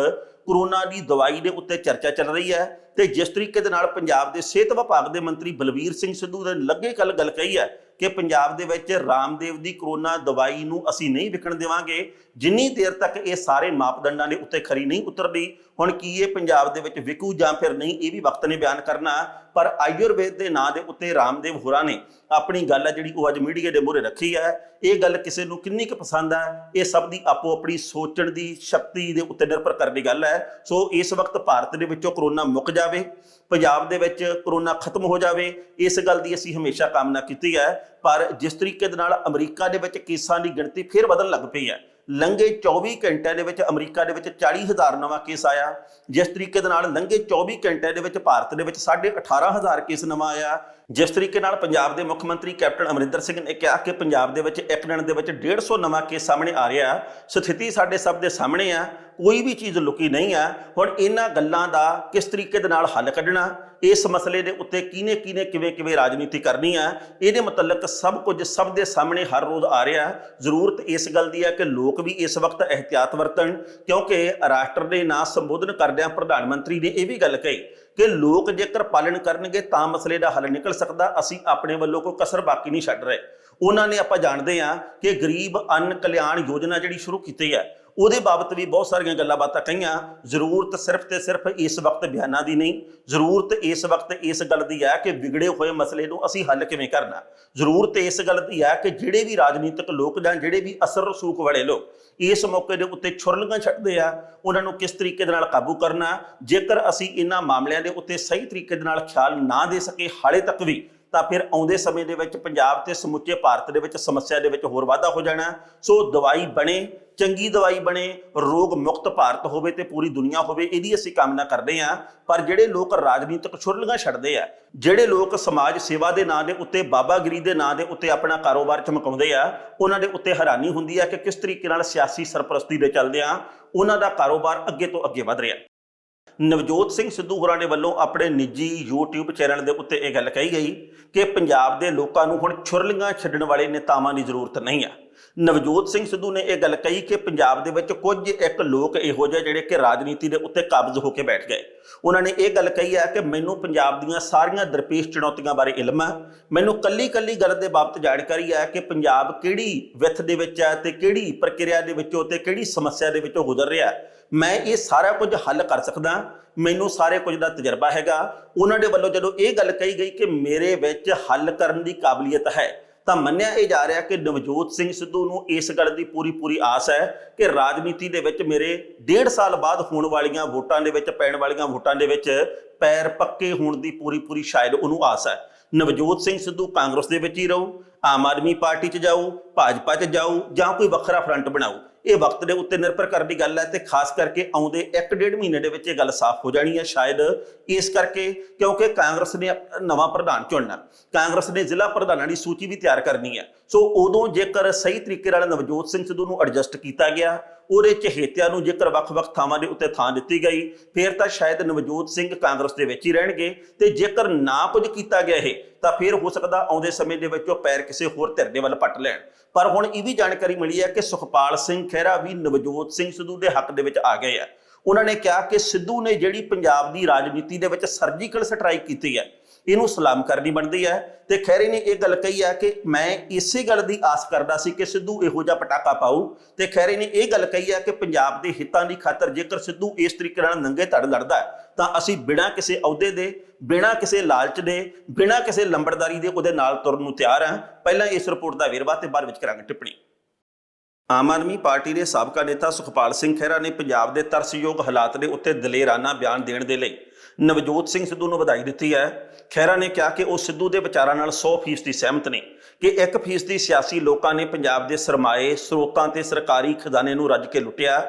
ਕੋਰੋਨਾ ਦੀ ਦਵਾਈ ਦੇ ਉੱਤੇ ਚਰਚਾ ਚੱਲ ਰਹੀ ਹੈ ਤੇ ਜਿਸ ਤਰੀਕੇ ਦੇ ਨਾਲ ਪੰਜਾਬ ਦੇ ਸਿਹਤ ਵਿਭਾਗ ਦੇ ਮੰਤਰੀ ਬਲਵੀਰ ਸਿੰਘ ਸਿੱਧੂ ਨੇ ਲੱਗੇ ਕੱਲ ਗੱਲ ਕਹੀ ਹੈ ਕਿ ਪੰਜਾਬ ਦੇ ਵਿੱਚ ਰਾਮਦੇਵ ਦੀ ਕਰੋਨਾ ਦਵਾਈ ਨੂੰ ਅਸੀਂ ਨਹੀਂ ਵਿਕਣ ਦੇਵਾਂਗੇ ਜਿੰਨੀ ਦੇਰ ਤੱਕ ਇਹ ਸਾਰੇ ਮਾਪਦੰਡਾਂ ਦੇ ਉੱਤੇ ਖਰੀ ਨਹੀਂ ਉਤਰਦੀ। ਹੁਣ ਕੀ ਇਹ ਪੰਜਾਬ ਦੇ ਵਿੱਚ ਵਿਕੂ ਜਾਂ ਫਿਰ ਨਹੀਂ, ਇਹ ਵੀ ਵਕਤ ਨੇ ਬਿਆਨ ਕਰਨਾ। ਪਰ ਆਯੁਰਵੇਦ ਦੇ ਨਾਂ ਦੇ ਉੱਤੇ ਰਾਮਦੇਵ ਹੋਰਾਂ ਨੇ ਆਪਣੀ ਗੱਲ ਹੈ ਜਿਹੜੀ ਉਹ ਅੱਜ ਮੀਡੀਆ ਦੇ ਮੂਹਰੇ ਰੱਖੀ ਹੈ। ਇਹ ਗੱਲ ਕਿਸੇ ਨੂੰ ਕਿੰਨੀ ਕੁ ਪਸੰਦ ਹੈ, ਇਹ ਸਭ ਦੀ ਆਪੋ ਆਪਣੀ ਸੋਚਣ ਦੀ ਸ਼ਕਤੀ ਦੇ ਉੱਤੇ ਨਿਰਭਰ ਕਰਦੀ ਗੱਲ ਹੈ। ਸੋ ਇਸ ਵਕਤ ਭਾਰਤ ਦੇ ਵਿੱਚੋਂ ਕਰੋਨਾ ਮੁੱਕ ਜਾਵੇ, ਪੰਜਾਬ ਦੇ ਵਿੱਚ ਕਰੋਨਾ ਖਤਮ ਹੋ ਜਾਵੇ, ਇਸ ਗੱਲ ਦੀ ਅਸੀਂ ਹਮੇਸ਼ਾ ਕਾਮਨਾ ਕੀਤੀ ਹੈ। ਪਰ ਜਿਸ ਤਰੀਕੇ ਦੇ ਨਾਲ ਅਮਰੀਕਾ ਦੇ ਵਿੱਚ ਕੇਸਾਂ ਦੀ ਗਿਣਤੀ ਫਿਰ ਵਧਣ ਲੱਗ ਪਈ ਹੈ, ਲੰਘੇ 24 ਘੰਟਿਆਂ ਦੇ ਵਿੱਚ ਅਮਰੀਕਾ ਦੇ ਵਿੱਚ 40,000 ਨਵਾਂ ਕੇਸ ਆਇਆ। ਜਿਸ ਤਰੀਕੇ ਦੇ ਨਾਲ ਲੰਘੇ 24 ਘੰਟਿਆਂ ਦੇ ਵਿੱਚ ਭਾਰਤ ਦੇ ਵਿੱਚ 18,500 ਕੇਸ ਨਵਾਂ ਆਇਆ। ਜਿਸ ਤਰੀਕੇ ਨਾਲ ਪੰਜਾਬ ਦੇ ਮੁੱਖ ਮੰਤਰੀ ਕੈਪਟਨ ਅਮਰਿੰਦਰ ਸਿੰਘ ਨੇ ਕਿਹਾ ਕਿ ਪੰਜਾਬ ਦੇ ਵਿੱਚ ਇੱਕ ਦਿਨ ਦੇ ਵਿੱਚ 150 ਨਵਾਂ ਕੇਸ ਸਾਹਮਣੇ ਆ ਰਿਹਾ। ਸਥਿਤੀ ਸਾਡੇ ਸਭ ਦੇ ਸਾਹਮਣੇ ਆ, ਕੋਈ ਵੀ ਚੀਜ਼ ਲੁਕੀ ਨਹੀਂ ਆ। ਹੁਣ ਇਹਨਾਂ ਗੱਲਾਂ ਦਾ ਕਿਸ ਤਰੀਕੇ ਦੇ ਨਾਲ ਹੱਲ ਕੱਢਣਾ, ਇਸ ਮਸਲੇ ਦੇ ਉੱਤੇ ਕਿਹਨੇ ਕਿਵੇਂ ਰਾਜਨੀਤੀ ਕਰਨੀ ਆ, ਇਹਦੇ ਮੁਤਲਕ ਸਭ ਕੁਝ ਸਭ ਦੇ ਸਾਹਮਣੇ ਹਰ ਰੋਜ਼ ਆ ਰਿਹਾ। ਜ਼ਰੂਰਤ ਇਸ ਗੱਲ ਦੀ ਹੈ ਕਿ ਲੋਕ ਵੀ ਇਸ ਵਕਤ ਇਹਤਿਆਤ ਵਰਤਣ, ਕਿਉਂਕਿ ਰਾਸ਼ਟਰ ਦੇ ਨਾਂ ਸੰਬੋਧਨ ਕਰਦਿਆਂ ਪ੍ਰਧਾਨ ਮੰਤਰੀ ਨੇ ਇਹ ਵੀ ਗੱਲ ਕਹੀ ਕਿ ਲੋਕ ਜੇਕਰ ਪਾਲਣ ਕਰਨਗੇ ਤਾਂ ਮਸਲੇ ਦਾ ਹੱਲ ਨਿਕਲ ਸਕਦਾ। ਅਸੀਂ ਆਪਣੇ ਵੱਲੋਂ ਕੋਈ ਕਸਰ ਬਾਕੀ ਨਹੀਂ ਛੱਡ ਰਹੇ। ਉਹਨਾਂ ਨੇ ਆਪਾਂ ਜਾਣਦੇ ਹਾਂ ਕਿ ਗਰੀਬ ਅੰਨ ਕਲਿਆਣ ਯੋਜਨਾ ਜਿਹੜੀ ਸ਼ੁਰੂ ਕੀਤੀ ਹੈ ਉਹਦੇ ਬਾਬਤ ਵੀ ਬਹੁਤ ਸਾਰੀਆਂ ਗੱਲਾਂ ਬਾਤਾਂ ਕਹੀਆਂ। ਜ਼ਰੂਰਤ ਸਿਰਫ ਤੇ ਸਿਰਫ ਇਸ ਵਕਤ ਬਿਆਨਾਂ ਦੀ ਨਹੀਂ, ਜ਼ਰੂਰਤ ਇਸ ਵਕਤ ਇਸ ਗੱਲ ਦੀ ਹੈ ਕਿ ਵਿਗੜੇ ਹੋਏ ਮਸਲੇ ਨੂੰ ਅਸੀਂ ਹੱਲ ਕਿਵੇਂ ਕਰਨਾ। ਜ਼ਰੂਰਤ ਇਸ ਗੱਲ ਦੀ ਹੈ ਕਿ ਜਿਹੜੇ ਵੀ ਰਾਜਨੀਤਿਕ ਲੋਕ ਜਾਂ ਜਿਹੜੇ ਵੀ ਅਸਰ ਰਸੂਖ ਵਾਲੇ ਲੋਕ ਇਸ ਮੌਕੇ ਦੇ ਉੱਤੇ ਛੁਰਲੀਆਂ ਛੱਡਦੇ ਆ, ਉਹਨਾਂ ਨੂੰ ਕਿਸ ਤਰੀਕੇ ਦੇ ਨਾਲ ਕਾਬੂ ਕਰਨਾ। ਜੇਕਰ ਅਸੀਂ ਇਹਨਾਂ ਮਾਮਲਿਆਂ ਦੇ ਉੱਤੇ ਸਹੀ ਤਰੀਕੇ ਦੇ ਨਾਲ ਖਿਆਲ ਨਾ ਦੇ ਸਕੇ ਹਾਲੇ ਤੱਕ ਵੀ, ਤਾਂ ਫਿਰ ਆਉਂਦੇ ਸਮੇਂ ਦੇ ਵਿੱਚ ਪੰਜਾਬ ਤੇ ਸਮੁੱਚੇ ਭਾਰਤ ਦੇ ਵਿੱਚ ਸਮੱਸਿਆ ਦੇ ਵਿੱਚ ਹੋਰ ਵਾਧਾ ਹੋ ਜਾਣਾ। ਸੋ ਦਵਾਈ ਬਣੇ, ਚੰਗੀ ਦਵਾਈ ਬਣੇ, ਰੋਗ ਮੁਕਤ ਭਾਰਤ ਹੋਵੇ ਤੇ ਪੂਰੀ ਦੁਨੀਆ ਹੋਵੇ, ਇਹਦੀ ਅਸੀਂ ਕਾਮਨਾ ਕਰਦੇ ਹਾਂ। ਪਰ ਜਿਹੜੇ ਲੋਕ ਰਾਜਨੀਤਿਕ ਛੁਰਲੀਆਂ ਛੱਡਦੇ ਆ, ਜਿਹੜੇ ਲੋਕ ਸਮਾਜ ਸੇਵਾ ਦੇ ਨਾਂ ਦੇ ਉੱਤੇ, ਬਾਬਾਗਿਰੀ ਦੇ ਨਾਂ ਦੇ ਉੱਤੇ ਆਪਣਾ ਕਾਰੋਬਾਰ ਚਮਕਾਉਂਦੇ ਆ, ਉਹਨਾਂ ਦੇ ਉੱਤੇ ਹੈਰਾਨੀ ਹੁੰਦੀ ਹੈ ਕਿ ਕਿਸ ਤਰੀਕੇ ਨਾਲ ਸਿਆਸੀ ਸਰਪ੍ਰਸਤੀ ਦੇ ਚੱਲਦਿਆਂ ਉਹਨਾਂ ਦਾ ਕਾਰੋਬਾਰ ਅੱਗੇ ਤੋਂ ਅੱਗੇ ਵਧ ਰਿਹਾ। ਨਵਜੋਤ ਸਿੰਘ ਸਿੱਧੂ ਹੋਰਾਂ ਦੇ ਵੱਲੋਂ ਆਪਣੇ ਨਿੱਜੀ YouTube ਚੈਨਲ ਦੇ ਉੱਤੇ ਇਹ ਗੱਲ ਕਹੀ ਗਈ ਕਿ ਪੰਜਾਬ ਦੇ ਲੋਕਾਂ ਨੂੰ ਹੁਣ ਛੁਰਲੀਆਂ ਛੱਡਣ ਵਾਲੇ ਨੇਤਾਵਾਂ ਦੀ ਜ਼ਰੂਰਤ ਨਹੀਂ ਆ। ਨਵਜੋਤ ਸਿੰਘ ਸਿੱਧੂ ਨੇ ਇਹ ਗੱਲ ਕਹੀ ਕਿ ਪੰਜਾਬ ਦੇ ਵਿੱਚ ਕੁਝ ਇੱਕ ਲੋਕ ਇਹੋ ਜਿਹੇ ਜਿਹੜੇ ਕਿ ਰਾਜਨੀਤੀ ਦੇ ਉੱਤੇ ਕਾਬਜ਼ ਹੋ ਕੇ ਬੈਠ ਗਏ। ਉਹਨਾਂ ਨੇ ਇਹ ਗੱਲ ਕਹੀ ਹੈ ਕਿ ਮੈਨੂੰ ਪੰਜਾਬ ਦੀਆਂ ਸਾਰੀਆਂ ਦਰਪੇਸ਼ ਚੁਣੌਤੀਆਂ ਬਾਰੇ ਇਲਮ ਹੈ, ਮੈਨੂੰ ਕੱਲੀ ਗੱਲ ਦੇ ਬਾਬਤ ਜਾਣਕਾਰੀ ਹੈ ਕਿ ਪੰਜਾਬ ਕਿਹੜੀ ਵਿੱਥ ਦੇ ਵਿੱਚ ਹੈ ਤੇ ਕਿਹੜੀ ਪ੍ਰਕਿਰਿਆ ਦੇ ਵਿੱਚੋਂ ਤੇ ਕਿਹੜੀ ਸਮੱਸਿਆ ਦੇ ਵਿੱਚੋਂ ਗੁਜ਼ਰ ਰਿਹਾ। ਮੈਂ ਇਹ ਸਾਰਾ ਕੁਝ ਹੱਲ ਕਰ ਸਕਦਾ, ਮੈਨੂੰ ਸਾਰੇ ਕੁਝ ਦਾ ਤਜਰਬਾ ਹੈਗਾ। ਉਹਨਾਂ ਦੇ ਵੱਲੋਂ ਜਦੋਂ ਇਹ ਗੱਲ ਕਹੀ ਗਈ ਕਿ ਮੇਰੇ ਵਿੱਚ ਹੱਲ ਕਰਨ ਦੀ ਕਾਬਲੀਅਤ ਹੈ, ਤਾਂ ਮੰਨਿਆ ਇਹ ਜਾ ਰਿਹਾ ਕਿ ਨਵਜੋਤ ਸਿੰਘ ਸਿੱਧੂ ਨੂੰ ਇਸ ਗੱਲ ਦੀ ਪੂਰੀ ਆਸ ਹੈ ਕਿ ਰਾਜਨੀਤੀ ਦੇ ਵਿੱਚ ਮੇਰੇ 1.5 ਸਾਲ ਬਾਅਦ ਹੋਣ ਵਾਲੀਆਂ ਵੋਟਾਂ ਦੇ ਵਿੱਚ, ਪੈਣ ਵਾਲੀਆਂ ਵੋਟਾਂ ਦੇ ਵਿੱਚ ਪੈਰ ਪੱਕੇ ਹੋਣ ਦੀ ਪੂਰੀ ਸ਼ਾਇਦ ਉਹਨੂੰ ਆਸ ਹੈ। ਨਵਜੋਤ ਸਿੰਘ ਸਿੱਧੂ ਕਾਂਗਰਸ ਦੇ ਵਿੱਚ ਹੀ ਰਹੂ, ਆਮ ਆਦਮੀ ਪਾਰਟੀ 'ਚ ਜਾਊ, ਭਾਜਪਾ 'ਚ ਜਾਊ ਜਾਂ ਕੋਈ ਵੱਖਰਾ ਫਰੰਟ ਬਣਾਊ, ਇਹ ਵਕਤ ਦੇ ਉੱਤੇ ਨਿਰਭਰ ਕਰਨ ਦੀ ਗੱਲ ਹੈ। ਤੇ ਖਾਸ ਕਰਕੇ ਆਉਂਦੇ 1-1.5 ਮਹੀਨੇ ਦੇ ਵਿੱਚ ਇਹ ਗੱਲ ਸਾਫ਼ ਹੋ ਜਾਣੀ ਹੈ ਸ਼ਾਇਦ, ਇਸ ਕਰਕੇ ਕਿਉਂਕਿ ਕਾਂਗਰਸ ਨੇ ਨਵਾਂ ਪ੍ਰਧਾਨ ਚੁਣਨਾ, ਕਾਂਗਰਸ ਨੇ ਜ਼ਿਲ੍ਹਾ ਪ੍ਰਧਾਨਾਂ ਦੀ ਸੂਚੀ ਵੀ ਤਿਆਰ ਕਰਨੀ ਹੈ। ਸੋ ਉਦੋਂ ਜੇਕਰ ਸਹੀ ਤਰੀਕੇ ਨਾਲ ਨਵਜੋਤ ਸਿੰਘ ਸਿੱਧੂ ਨੂੰ ਐਡਜਸਟ ਕੀਤਾ ਗਿਆ, ਉਹਦੇ ਚਹੇਤਿਆਂ ਨੂੰ ਜੇਕਰ ਵੱਖ-ਵੱਖ ਥਾਵਾਂ ਦੇ ਉੱਤੇ ਥਾਂ ਦਿੱਤੀ ਗਈ, ਫਿਰ ਤਾਂ ਸ਼ਾਇਦ ਨਵਜੋਤ ਸਿੰਘ ਕਾਂਗਰਸ ਦੇ ਵਿੱਚ ਹੀ ਰਹਿਣਗੇ। ਤੇ ਜੇਕਰ ਨਾ ਕੁਝ ਕੀਤਾ ਗਿਆ ਇਹ, ਤਾਂ ਫਿਰ ਹੋ ਸਕਦਾ ਆਉਂਦੇ ਸਮੇਂ ਦੇ ਵਿੱਚ ਉਹ ਪੈਰ ਕਿਸੇ ਹੋਰ ਧਿਰ ਦੇ ਵੱਲ ਪੱਟ ਲੈਣ। ਪਰ ਹੁਣ ਇਹ ਵੀ ਜਾਣਕਾਰੀ ਮਿਲੀ ਹੈ ਕਿ ਸੁਖਪਾਲ ਸਿੰਘ ਖਹਿਰਾ ਵੀ ਨਵਜੋਤ ਸਿੰਘ ਸਿੱਧੂ ਦੇ ਹੱਕ ਦੇ ਵਿੱਚ ਆ ਗਏ ਆ। ਉਹਨਾਂ ਨੇ ਕਿਹਾ ਕਿ ਸਿੱਧੂ ਨੇ ਜਿਹੜੀ ਪੰਜਾਬ ਦੀ ਰਾਜਨੀਤੀ ਦੇ ਵਿੱਚ ਸਰਜੀਕਲ ਸਟ੍ਰਾਈਕ ਕੀਤੀ ਹੈ, ਇਹਨੂੰ ਸਲਾਮ ਕਰਨੀ ਬਣਦੀ ਹੈ। ਤੇ ਖਹਿਰੇ ਨੇ ਇਹ ਗੱਲ ਕਹੀ ਹੈ ਕਿ ਮੈਂ ਇਸੇ ਗੱਲ ਦੀ ਆਸ ਕਰਦਾ ਸੀ ਕਿ ਸਿੱਧੂ ਇਹੋ ਜਿਹਾ ਪਟਾਕਾ ਪਾਊ। ਤੇ ਖਹਿਰੇ ਨੇ ਇਹ ਗੱਲ ਕਹੀ ਹੈ ਕਿ ਪੰਜਾਬ ਦੇ ਹਿੱਤਾਂ ਦੀ ਖਾਤਰ ਜੇਕਰ ਸਿੱਧੂ ਇਸ ਤਰੀਕੇ ਨਾਲ ਨੰਗੇ ਧੜ ਲੜਦਾ ਤਾਂ ਅਸੀਂ ਬਿਨਾਂ ਕਿਸੇ ਅਹੁਦੇ ਦੇ, ਬਿਨਾਂ ਕਿਸੇ ਲਾਲਚ ਦੇ, ਬਿਨਾਂ ਕਿਸੇ ਲੰਬੜਦਾਰੀ ਦੇ ਉਹਦੇ ਨਾਲ ਤੁਰਨ ਨੂੰ ਤਿਆਰ ਹਾਂ। ਪਹਿਲਾਂ ਇਸ ਰਿਪੋਰਟ ਦਾ ਵੇਰਵਾ ਤੇ ਬਾਅਦ ਵਿੱਚ ਕਰਾਂਗੇ ਟਿੱਪਣੀ। ਆਮ ਆਦਮੀ ਪਾਰਟੀ ਦੇ ਸਾਬਕਾ ਨੇਤਾ ਸੁਖਪਾਲ ਸਿੰਘ ਖਹਿਰਾ ਨੇ ਪੰਜਾਬ ਦੇ ਤਰਸਯੋਗ ਹਾਲਾਤ ਦੇ ਉੱਤੇ ਦਲੇਰਾਨਾ ਬਿਆਨ ਦੇਣ ਦੇ ਲਈ ਨਵਜੋਤ ਸਿੰਘ ਸਿੱਧੂ ਨੂੰ ਵਧਾਈ ਦਿੱਤੀ ਹੈ। ਖਹਿਰਾ ਨੇ ਕਿਹਾ ਕਿ ਉਹ ਸਿੱਧੂ ਦੇ ਵਿਚਾਰਾਂ ਨਾਲ 100% ਸਹਿਮਤ ਨੇ ਕਿ 1% ਸਿਆਸੀ ਲੋਕਾਂ ਨੇ ਪੰਜਾਬ ਦੇ ਸਰਮਾਏ, ਸਰੋਤਾਂ ਤੇ ਸਰਕਾਰੀ ਖਜ਼ਾਨੇ ਨੂੰ ਰੱਜ ਕੇ ਲੁੱਟਿਆ,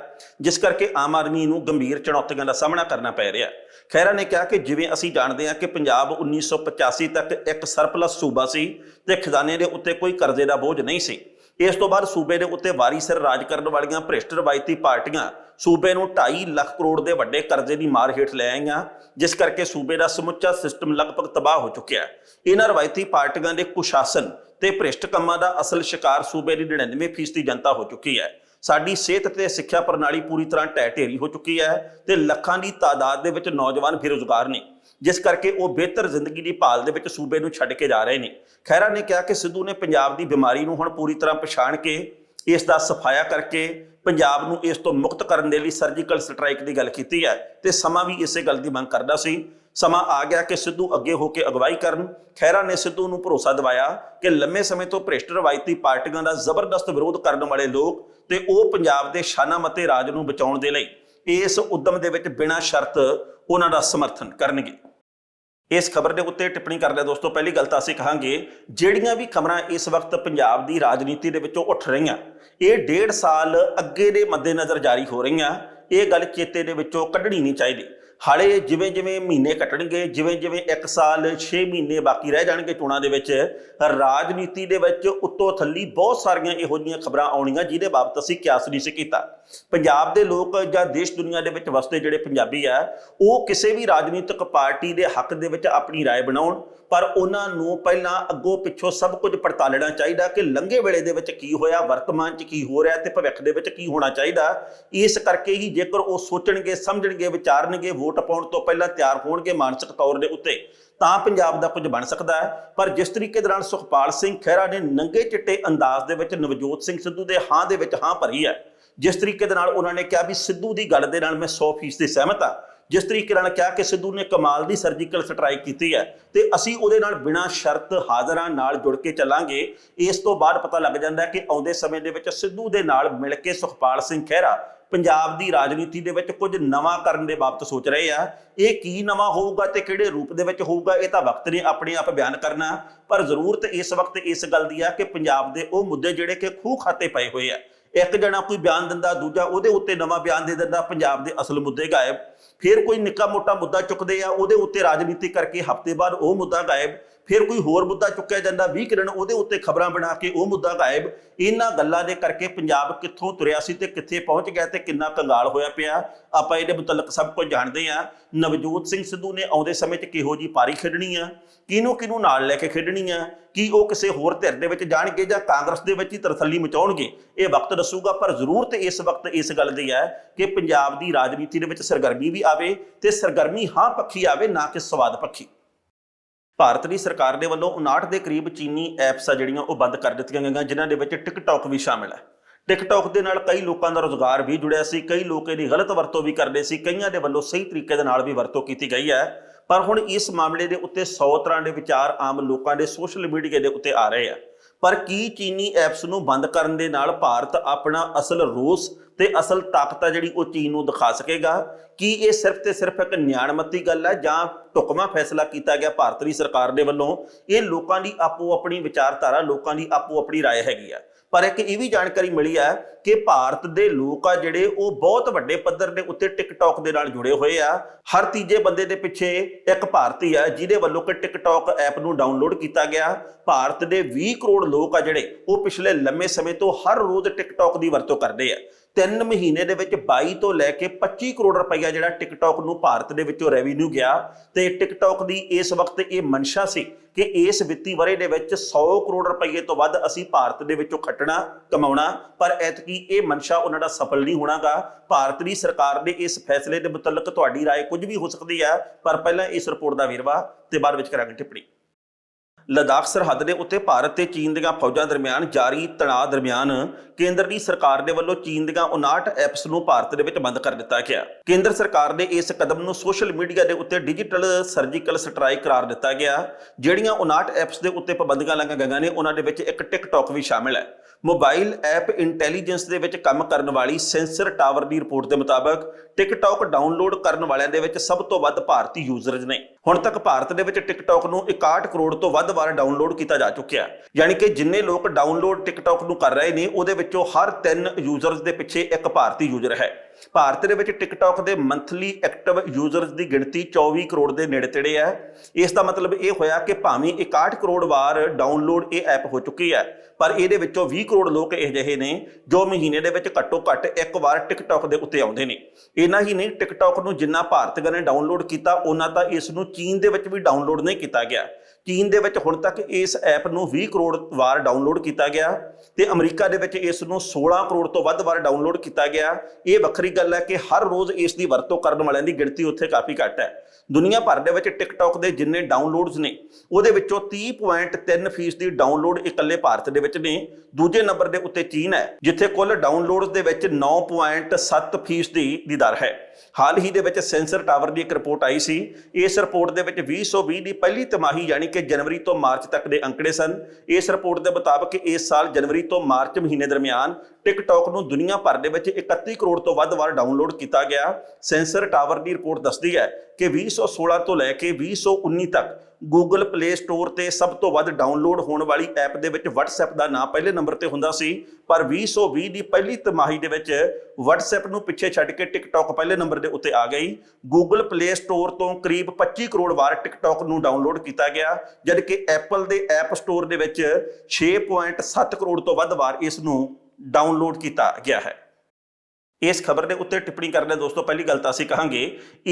ਜਿਸ ਕਰਕੇ ਆਮ ਆਦਮੀ ਨੂੰ ਗੰਭੀਰ ਚੁਣੌਤੀਆਂ ਦਾ ਸਾਹਮਣਾ ਕਰਨਾ ਪੈ ਰਿਹਾ। ਖਹਿਰਾ ਨੇ ਕਿਹਾ ਕਿ ਜਿਵੇਂ ਅਸੀਂ ਜਾਣਦੇ ਹਾਂ ਕਿ ਪੰਜਾਬ 1985 ਤੱਕ ਇੱਕ ਸਰਪਲਸ ਸੂਬਾ ਸੀ ਤੇ ਖਜ਼ਾਨੇ ਦੇ ਉੱਤੇ ਕੋਈ ਕਰਜ਼ੇ ਦਾ ਬੋਝ ਨਹੀਂ ਸੀ। ਇਸ ਤੋਂ ਬਾਅਦ ਸੂਬੇ ਦੇ ਉੱਤੇ ਵਾਰੀ ਸਿਰ ਰਾਜ ਕਰਨ ਵਾਲੀਆਂ ਭ੍ਰਿਸ਼ਟ ਰਵਾਇਤੀ ਪਾਰਟੀਆਂ ਸੂਬੇ ਨੂੰ 2.5 ਲੱਖ ਕਰੋੜ ਦੇ ਵੱਡੇ ਕਰਜ਼ੇ ਦੀ ਮਾਰ ਹੇਠ ਲੈ ਆਈਆਂ, ਜਿਸ ਕਰਕੇ ਸੂਬੇ ਦਾ ਸਮੁੱਚਾ ਸਿਸਟਮ ਲਗਭਗ ਤਬਾਹ ਹੋ ਚੁੱਕਿਆ ਹੈ। ਇਹਨਾਂ ਰਵਾਇਤੀ ਪਾਰਟੀਆਂ ਦੇ ਕੁਸ਼ਾਸਨ ਤੇ ਭ੍ਰਿਸ਼ਟ ਕੰਮਾਂ ਦਾ ਅਸਲ ਸ਼ਿਕਾਰ ਸੂਬੇ ਦੀ 99% ਜਨਤਾ ਹੋ ਚੁੱਕੀ ਹੈ। ਸਾਡੀ ਸਿਹਤ ਤੇ ਸਿੱਖਿਆ ਪ੍ਰਣਾਲੀ ਪੂਰੀ ਤਰ੍ਹਾਂ ਢਹਿ ਢੇਰੀ ਹੋ ਚੁੱਕੀ ਹੈ ਤੇ ਲੱਖਾਂ ਦੀ ਤਾਦਾਦ ਦੇ ਵਿੱਚ ਨੌਜਵਾਨ ਬੇਰੁਜ਼ਗਾਰ ਨੇ, ਜਿਸ ਕਰਕੇ ਉਹ ਬਿਹਤਰ ਜ਼ਿੰਦਗੀ ਦੀ ਭਾਲ ਦੇ ਵਿੱਚ ਸੂਬੇ ਨੂੰ ਛੱਡ ਕੇ ਜਾ ਰਹੇ ਨੇ। ਖਹਿਰਾ ਨੇ ਕਿਹਾ ਕਿ ਸਿੱਧੂ ਨੇ ਪੰਜਾਬ ਦੀ ਬਿਮਾਰੀ ਨੂੰ ਹੁਣ ਪੂਰੀ ਤਰ੍ਹਾਂ ਪਛਾਣ ਕੇ ਇਸ ਦਾ ਸਫਾਇਆ ਕਰਕੇ ਪੰਜਾਬ ਨੂੰ ਇਸ ਤੋਂ ਮੁਕਤ ਕਰਨ ਦੇ ਲਈ ਸਰਜੀਕਲ ਸਟ੍ਰਾਈਕ ਦੀ ਗੱਲ ਕੀਤੀ ਹੈ ਤੇ ਸਮਾਂ ਵੀ ਇਸੇ ਗੱਲ ਦੀ ਮੰਗ ਕਰਦਾ ਸੀ। ਸਮਾਂ ਆ ਗਿਆ ਕਿ ਸਿੱਧੂ ਅੱਗੇ ਹੋ ਕੇ ਅਗਵਾਈ ਕਰਨ। ਖਹਿਰਾ ਨੇ ਸਿੱਧੂ ਨੂੰ ਭਰੋਸਾ ਦਿਵਾਇਆ ਕਿ ਲੰਮੇ ਸਮੇਂ ਤੋਂ ਭ੍ਰਿਸ਼ਟ ਰਵਾਇਤੀ ਪਾਰਟੀਆਂ ਦਾ ਜ਼ਬਰਦਸਤ ਵਿਰੋਧ ਕਰਨ ਵਾਲੇ ਲੋਕ ਤੇ ਉਹ ਪੰਜਾਬ ਦੇ ਸ਼ਾਨਾਮਤੇ ਰਾਜ ਨੂੰ ਬਚਾਉਣ ਦੇ ਲਈ ਇਸ ਉਦਮ ਦੇ ਵਿੱਚ ਬਿਨਾਂ ਸ਼ਰਤ ਉਹਨਾਂ ਦਾ ਸਮਰਥਨ ਕਰਨਗੇ। ਇਸ ਖਬਰ ਦੇ ਉੱਤੇ ਟਿੱਪਣੀ ਕਰਦੇ ਦੋਸਤੋ, ਪਹਿਲੀ ਗੱਲ ਤਾਂ ਅਸੀਂ ਕਹਾਂਗੇ ਜਿਹੜੀਆਂ ਵੀ ਖਬਰਾਂ ਇਸ ਵਕਤ ਪੰਜਾਬ ਦੀ ਰਾਜਨੀਤੀ ਦੇ ਵਿੱਚੋਂ ਉੱਠ ਰਹੀਆਂ, ਇਹ 1.5 ਸਾਲ ਅੱਗੇ ਦੇ ਮੱਦੇਨਜ਼ਰ ਜਾਰੀ ਹੋ ਰਹੀਆਂ। ਇਹ ਗੱਲ ਚੇਤੇ ਦੇ ਵਿੱਚੋਂ ਕੱਢਣੀ ਨਹੀਂ ਚਾਹੀਦੀ। ਹਾਲੇ ਜਿਵੇਂ ਮਹੀਨੇ ਕੱਟਣਗੇ, ਜਿਵੇਂ 1 ਸਾਲ 6 ਮਹੀਨੇ ਬਾਕੀ ਰਹਿ ਜਾਣਗੇ ਚੋਣਾਂ ਦੇ ਵਿੱਚ, ਰਾਜਨੀਤੀ ਦੇ ਵਿੱਚ ਉੱਤੋਂ ਥੱਲੀ ਬਹੁਤ ਸਾਰੀਆਂ ਇਹੋ ਜਿਹੀਆਂ ਖਬਰਾਂ ਆਉਣੀਆਂ ਜਿਹਦੇ ਬਾਬਤ ਅਸੀਂ ਕਿਆਸ ਨਹੀਂ ਸੀ ਕੀਤਾ। ਪੰਜਾਬ ਦੇ ਲੋਕ ਜਾਂ ਦੇਸ਼ ਦੁਨੀਆ ਦੇ ਵਿੱਚ ਵਸਦੇ ਜਿਹੜੇ ਪੰਜਾਬੀ ਆ, ਉਹ ਕਿਸੇ ਵੀ ਰਾਜਨੀਤਿਕ ਪਾਰਟੀ ਦੇ ਹੱਕ ਦੇ ਵਿੱਚ ਆਪਣੀ ਰਾਏ ਬਣਾਉਣ, ਪਰ ਉਹਨਾਂ ਨੂੰ ਪਹਿਲਾਂ ਅੱਗੋਂ ਪਿੱਛੋਂ ਸਭ ਕੁਝ ਪੜਤਾਲਣਾ ਚਾਹੀਦਾ ਕਿ ਲੰਘੇ ਵੇਲੇ ਦੇ ਵਿੱਚ ਕੀ ਹੋਇਆ, ਵਰਤਮਾਨ 'ਚ ਕੀ ਹੋ ਰਿਹਾ ਤੇ ਭਵਿੱਖ ਦੇ ਵਿੱਚ ਕੀ ਹੋਣਾ ਚਾਹੀਦਾ। ਇਸ ਕਰਕੇ ਹੀ ਜੇਕਰ ਉਹ ਸੋਚਣਗੇ, ਸਮਝਣਗੇ, ਵਿਚਾਰਨਗੇ, ਵੋਟ ਪਾਉਣ ਤੋਂ ਪਹਿਲਾਂ ਤਿਆਰ ਹੋਣਗੇ ਮਾਨਸਿਕ ਤੌਰ ਦੇ ਉੱਤੇ, ਤਾਂ ਪੰਜਾਬ ਦਾ ਕੁਝ ਬਣ ਸਕਦਾ ਹੈ। ਪਰ ਜਿਸ ਤਰੀਕੇ ਦੇ ਨਾਲ ਸੁਖਪਾਲ ਸਿੰਘ ਖਹਿਰਾ ਨੇ ਨੰਗੇ ਚਿੱਟੇ ਅੰਦਾਜ਼ ਦੇ ਵਿੱਚ ਨਵਜੋਤ ਸਿੰਘ ਸਿੱਧੂ ਦੇ ਹਾਂ ਦੇ ਵਿੱਚ ਹਾਂ ਭਰੀ ਹੈ, जिस तरीके दे नाल उन्होंने कहा भी सिद्धू की गल दे नाल मैं 100% सहमत हाँ, जिस तरीके नाल कहा कि सिद्धू ने कमाल की सर्जिकल स्ट्राइक की है तो असी उहदे नाल बिना शर्त हाज़रां नाल जुड़ के चलांगे। इस तो बाद पता लग जाता है कि आउंदे समय दे विच सिद्धू दे नाल मिल के सुखपाल सिंह खैरा पंजाब की राजनीति दे विच कुछ नवां करन दे बाबत सोच रहे हैं। ये की नवां होऊगा ते किहड़े रूप दे विच होऊगा ये तां वक्त ने अपने आप बयान करना, पर जरूरत इस वक्त इस गल दी है कि पंजाब दे वो मुद्दे जिहड़े कि खूह खाते पए होए आ, एक जना कोई बयान दिंदा दूजा उहदे उत्ते नवां बयान दे दिंदा, पंजाब दे असल मुद्दे गायब। फिर कोई निक्का मोटा मुद्दा चुकदे आ उहदे उत्ते राजनीति करके हफ्ते बाद वो मुद्दा गायब, फिर कोई होर मुद्दा चुक्या जांदा 20 दिन उहदे उत्ते खबरां बना के वो मुद्दा गायब। इन्हां गल्लां दे करके पंजाब कित्थों तुरिया सी ते कित्थे पहुंच गया ते किन्ना कंगाल होया पिया, आपां इहदे मुतलक सब कुछ जाणदे आ। नवजोत सिंह सिद्धू ने आउंदे समय च किहो जी पारी खेडणी आ, किहनूं किहनूं नाल लैके खेडणी आ, कि वो किसी होर धिर दे विच जाणगे जां कांग्रेस दे विच ही तरसली मचाउणगे, ये वक्त दसूगा। पर जरूरत इस वक्त इस गल दी है कि पंजाब की राजनीति दे विच सरगर्मी भी आवे ते सरगर्मी हां पक्षी आवे, ना कि स्वाद पक्षी। ਭਾਰਤ ਦੀ ਸਰਕਾਰ ਦੇ ਵੱਲੋਂ 59 ਦੇ ਕਰੀਬ ਚੀਨੀ ਐਪਸ ਆ ਜਿਹੜੀਆਂ ਉਹ ਬੰਦ ਕਰ ਦਿੱਤੀਆਂ ਗਈਆਂ, ਜਿਨ੍ਹਾਂ ਦੇ ਵਿੱਚ ਟਿਕਟੌਕ ਵੀ ਸ਼ਾਮਿਲ ਹੈ। ਟਿਕਟੌਕ ਦੇ ਨਾਲ ਕਈ ਲੋਕਾਂ ਦਾ ਰੁਜ਼ਗਾਰ ਵੀ ਜੁੜਿਆ ਸੀ, ਕਈ ਲੋਕ ਇਹਦੀ ਗਲਤ ਵਰਤੋਂ ਵੀ ਕਰਦੇ ਸੀ, ਕਈਆਂ ਦੇ ਵੱਲੋਂ ਸਹੀ ਤਰੀਕੇ ਦੇ ਨਾਲ ਵੀ ਵਰਤੋਂ ਕੀਤੀ ਗਈ ਹੈ। ਪਰ ਹੁਣ ਇਸ ਮਾਮਲੇ ਦੇ ਉੱਤੇ 100 ਤਰ੍ਹਾਂ ਦੇ ਵਿਚਾਰ ਆਮ ਲੋਕਾਂ ਦੇ ਸੋਸ਼ਲ ਮੀਡੀਆ ਦੇ ਉੱਤੇ ਆ ਰਹੇ ਆ। ਪਰ ਕੀ ਚੀਨੀ ਐਪਸ ਨੂੰ ਬੰਦ ਕਰਨ ਦੇ ਨਾਲ ਭਾਰਤ ਆਪਣਾ ਅਸਲ ਰੋਸ ਤੇ ਅਸਲ ਤਾਕਤ ਆ ਜਿਹੜੀ ਉਹ ਚੀਨ ਨੂੰ ਦਿਖਾ ਸਕੇਗਾ? ਕੀ ਇਹ ਸਿਰਫ ਤੇ ਸਿਰਫ ਇੱਕ ਨਿਆਣਮੱਤੀ ਗੱਲ ਹੈ ਜਾਂ ਢੁਕਵਾਂ ਫੈਸਲਾ ਕੀਤਾ ਗਿਆ ਭਾਰਤ ਦੀ ਸਰਕਾਰ ਦੇ ਵੱਲੋਂ? ਇਹ ਲੋਕਾਂ ਦੀ ਆਪੋ ਆਪਣੀ ਵਿਚਾਰਧਾਰਾ, ਲੋਕਾਂ ਦੀ ਆਪੋ ਆਪਣੀ ਰਾਏ ਹੈਗੀ ਆ। ਪਰ ਇੱਕ ਇਹ ਵੀ ਜਾਣਕਾਰੀ ਮਿਲੀ ਹੈ ਕਿ ਭਾਰਤ ਦੇ ਲੋਕ ਆ ਜਿਹੜੇ ਉਹ ਬਹੁਤ ਵੱਡੇ ਪੱਧਰ ਦੇ ਉੱਤੇ ਟਿਕਟੌਕ ਦੇ ਨਾਲ ਜੁੜੇ ਹੋਏ ਆ। ਹਰ ਤੀਜੇ ਬੰਦੇ ਦੇ ਪਿੱਛੇ ਇੱਕ ਭਾਰਤੀ ਆ ਜਿਹਦੇ ਵੱਲੋਂ ਕਿ ਟਿਕਟੌਕ ਐਪ ਨੂੰ ਡਾਊਨਲੋਡ ਕੀਤਾ ਗਿਆ। ਭਾਰਤ ਦੇ 20 ਕਰੋੜ ਲੋਕ ਆ ਜਿਹੜੇ ਉਹ ਪਿਛਲੇ ਲੰਮੇ ਸਮੇਂ ਤੋਂ ਹਰ ਰੋਜ਼ ਟਿਕਟੌਕ ਦੀ ਵਰਤੋਂ ਕਰਦੇ ਆ। 3 ਮਹੀਨੇ ਦੇ ਵਿੱਚ 22 ਤੋਂ ਲੈ ਕੇ 25 ਕਰੋੜ ਰੁਪਈਆ ਜਿਹੜਾ ਟਿਕਟੌਕ ਨੂੰ ਭਾਰਤ ਦੇ ਵਿੱਚੋਂ ਰੈਵਨਿਊ ਗਿਆ। ਤੇ ਟਿਕਟੌਕ ਦੀ ਇਸ ਵਕਤ ਇਹ ਮਨਸ਼ਾ ਸੀ ਕਿ ਇਸ ਵਿੱਤੀ ਵਰੇ ਦੇ ਵਿੱਚ 100 ਕਰੋੜ ਰੁਪਏ ਤੋਂ ਵੱਧ ਅਸੀਂ ਭਾਰਤ ਦੇ ਵਿੱਚੋਂ ਖੱਟਣਾ ਕਮਾਉਣਾ, ਪਰ ਐਤਕੀ ਇਹ ਮਨਸ਼ਾ ਉਹਨਾਂ ਦਾ ਸਫਲ ਨਹੀਂ ਹੋਣਾਗਾ। ਭਾਰਤ ਦੀ ਸਰਕਾਰ ਦੇ ਇਸ ਫੈਸਲੇ ਦੇ ਮੁਤਲਕ ਤੁਹਾਡੀ ਰਾਏ ਕੁਝ ਵੀ ਹੋ ਸਕਦੀ ਹੈ, ਪਰ ਪਹਿਲਾਂ ਇਸ ਰਿਪੋਰਟ ਦਾ ਵੇਰਵਾ ਤੇ ਬਾਅਦ ਵਿੱਚ ਕਰਾਂਗੇ ਟਿੱਪਣੀ। लद्दाख सरहद के उत्ते भारत ते चीन दीआं फौजां दरमियान जारी तणाव दरमियान केंद्र की सरकार दे वल्लों चीन दीआं 59 एप्स नूं भारत दे विच बंद कर दिता गया। केंद्र सरकार दे इस कदम नूं सोशल मीडिया दे उत्ते डिजिटल सर्जिकल स्ट्राइक करार दिता गया। जिहड़ियां 59 एप्स दे उत्ते पाबंदियां लाईआं गईआं ने उन्हां दे विच एक टिकटॉक भी शामिल है। मोबाइल ऐप इंटैलीजेंस दे विच काम करन वाली सेंसर टावर की रिपोर्ट के मुताबिक टिकटॉक डाउनलोड करन वालियां दे विच सब तो वध भारतीय यूजर्स ने। हुण तक भारत दे विच टिकटॉक नूं 61 करोड़ तो वध वार डाउनलोड किया जा चुका है, यानी कि जिन्ने लोग डाउनलोड टिकटॉक नूं कर रहे हैं उहदे विचों हर 3 यूजर्स के पिछे एक भारतीय यूजर है। भारत दे विच टिकटॉक के मंथली एक्टिव यूजर्स की गिणती 24 करोड़ के नेड़े तेड़े है। इसका मतलब ये होया कि भावें 61 करोड़ वार डाउनलोड ये ऐप हो चुकी है, पर ये 20 करोड़ लोग इहे ने जो महीने दे विच घट्टो घट्ट एक बार टिकटॉक के उत्ते आउंदे ने। इन्ना ही नहीं, टिकटॉक नूं जिन्ना भारतीय ने डाउनलोड किया उन्ना तां इस नूं चीन दे विच भी डाउनलोड नहीं किया गया। चीन दे विच हुण तक इस ऐप नूं 20 करोड़ वार डाउनलोड किया गया ते अमरीका दे विच इस नूं 16 करोड़ तो वध वार डाउनलोड किया गया। ये वक्री गल है कि हर रोज़ इसकी वरतों करन वालियां दी गिणती उत्थे काफ़ी घट है। दुनिया भर दे विच टिकटॉक के जिन्ने डाउनलोड्स ने उहदे विचों 30.3% डाउनलोड इकल्ले भारत दे विच ने। दूजे नंबर के उत्ते चीन है जिथे कुल डाउनलोड्स दे विच 9.7% की दर है। हाल ही दे विच सेंसर टावर की एक रिपोर्ट आई सी। इस रिपोर्ट दे विच 2020 की पहली तिमाही यानी कि जनवरी तो मार्च तक के अंकड़े सन। इस रिपोर्ट के मुताबिक इस साल जनवरी तो मार्च महीने दरमियान टिकटॉक नूं दुनिया भर दे विच 31 करोड़ तो वध वार डाउनलोड किया गया। सेंसर टावर की रिपोर्ट दसदी है कि 2016 तो लैके 2019 तक गूगल प्ले स्टोर ते सब तो वध डाउनलोड होने वाली ऐप दे विच WhatsApp का नाम पहले नंबर ते हुंदा सी, पर 2020 की पहली तिमाही दे विच WhatsApp नूं पिछे छड्ड के टिकटॉक पहले नंबर के उत्ते आ गई। गूगल प्ले स्टोर तो करीब 25 करोड़ वार टिकटॉक नूं डाउनलोड किया गया, जबकि एप्पल के ऐप स्टोर दे विच 6.7 करोड़ तो वध वार इस नूं डाउनलोड किया गया है। इस खबर के उत्ते टिप्पणी करने दोस्तों पहली गल तो असीं कहांगे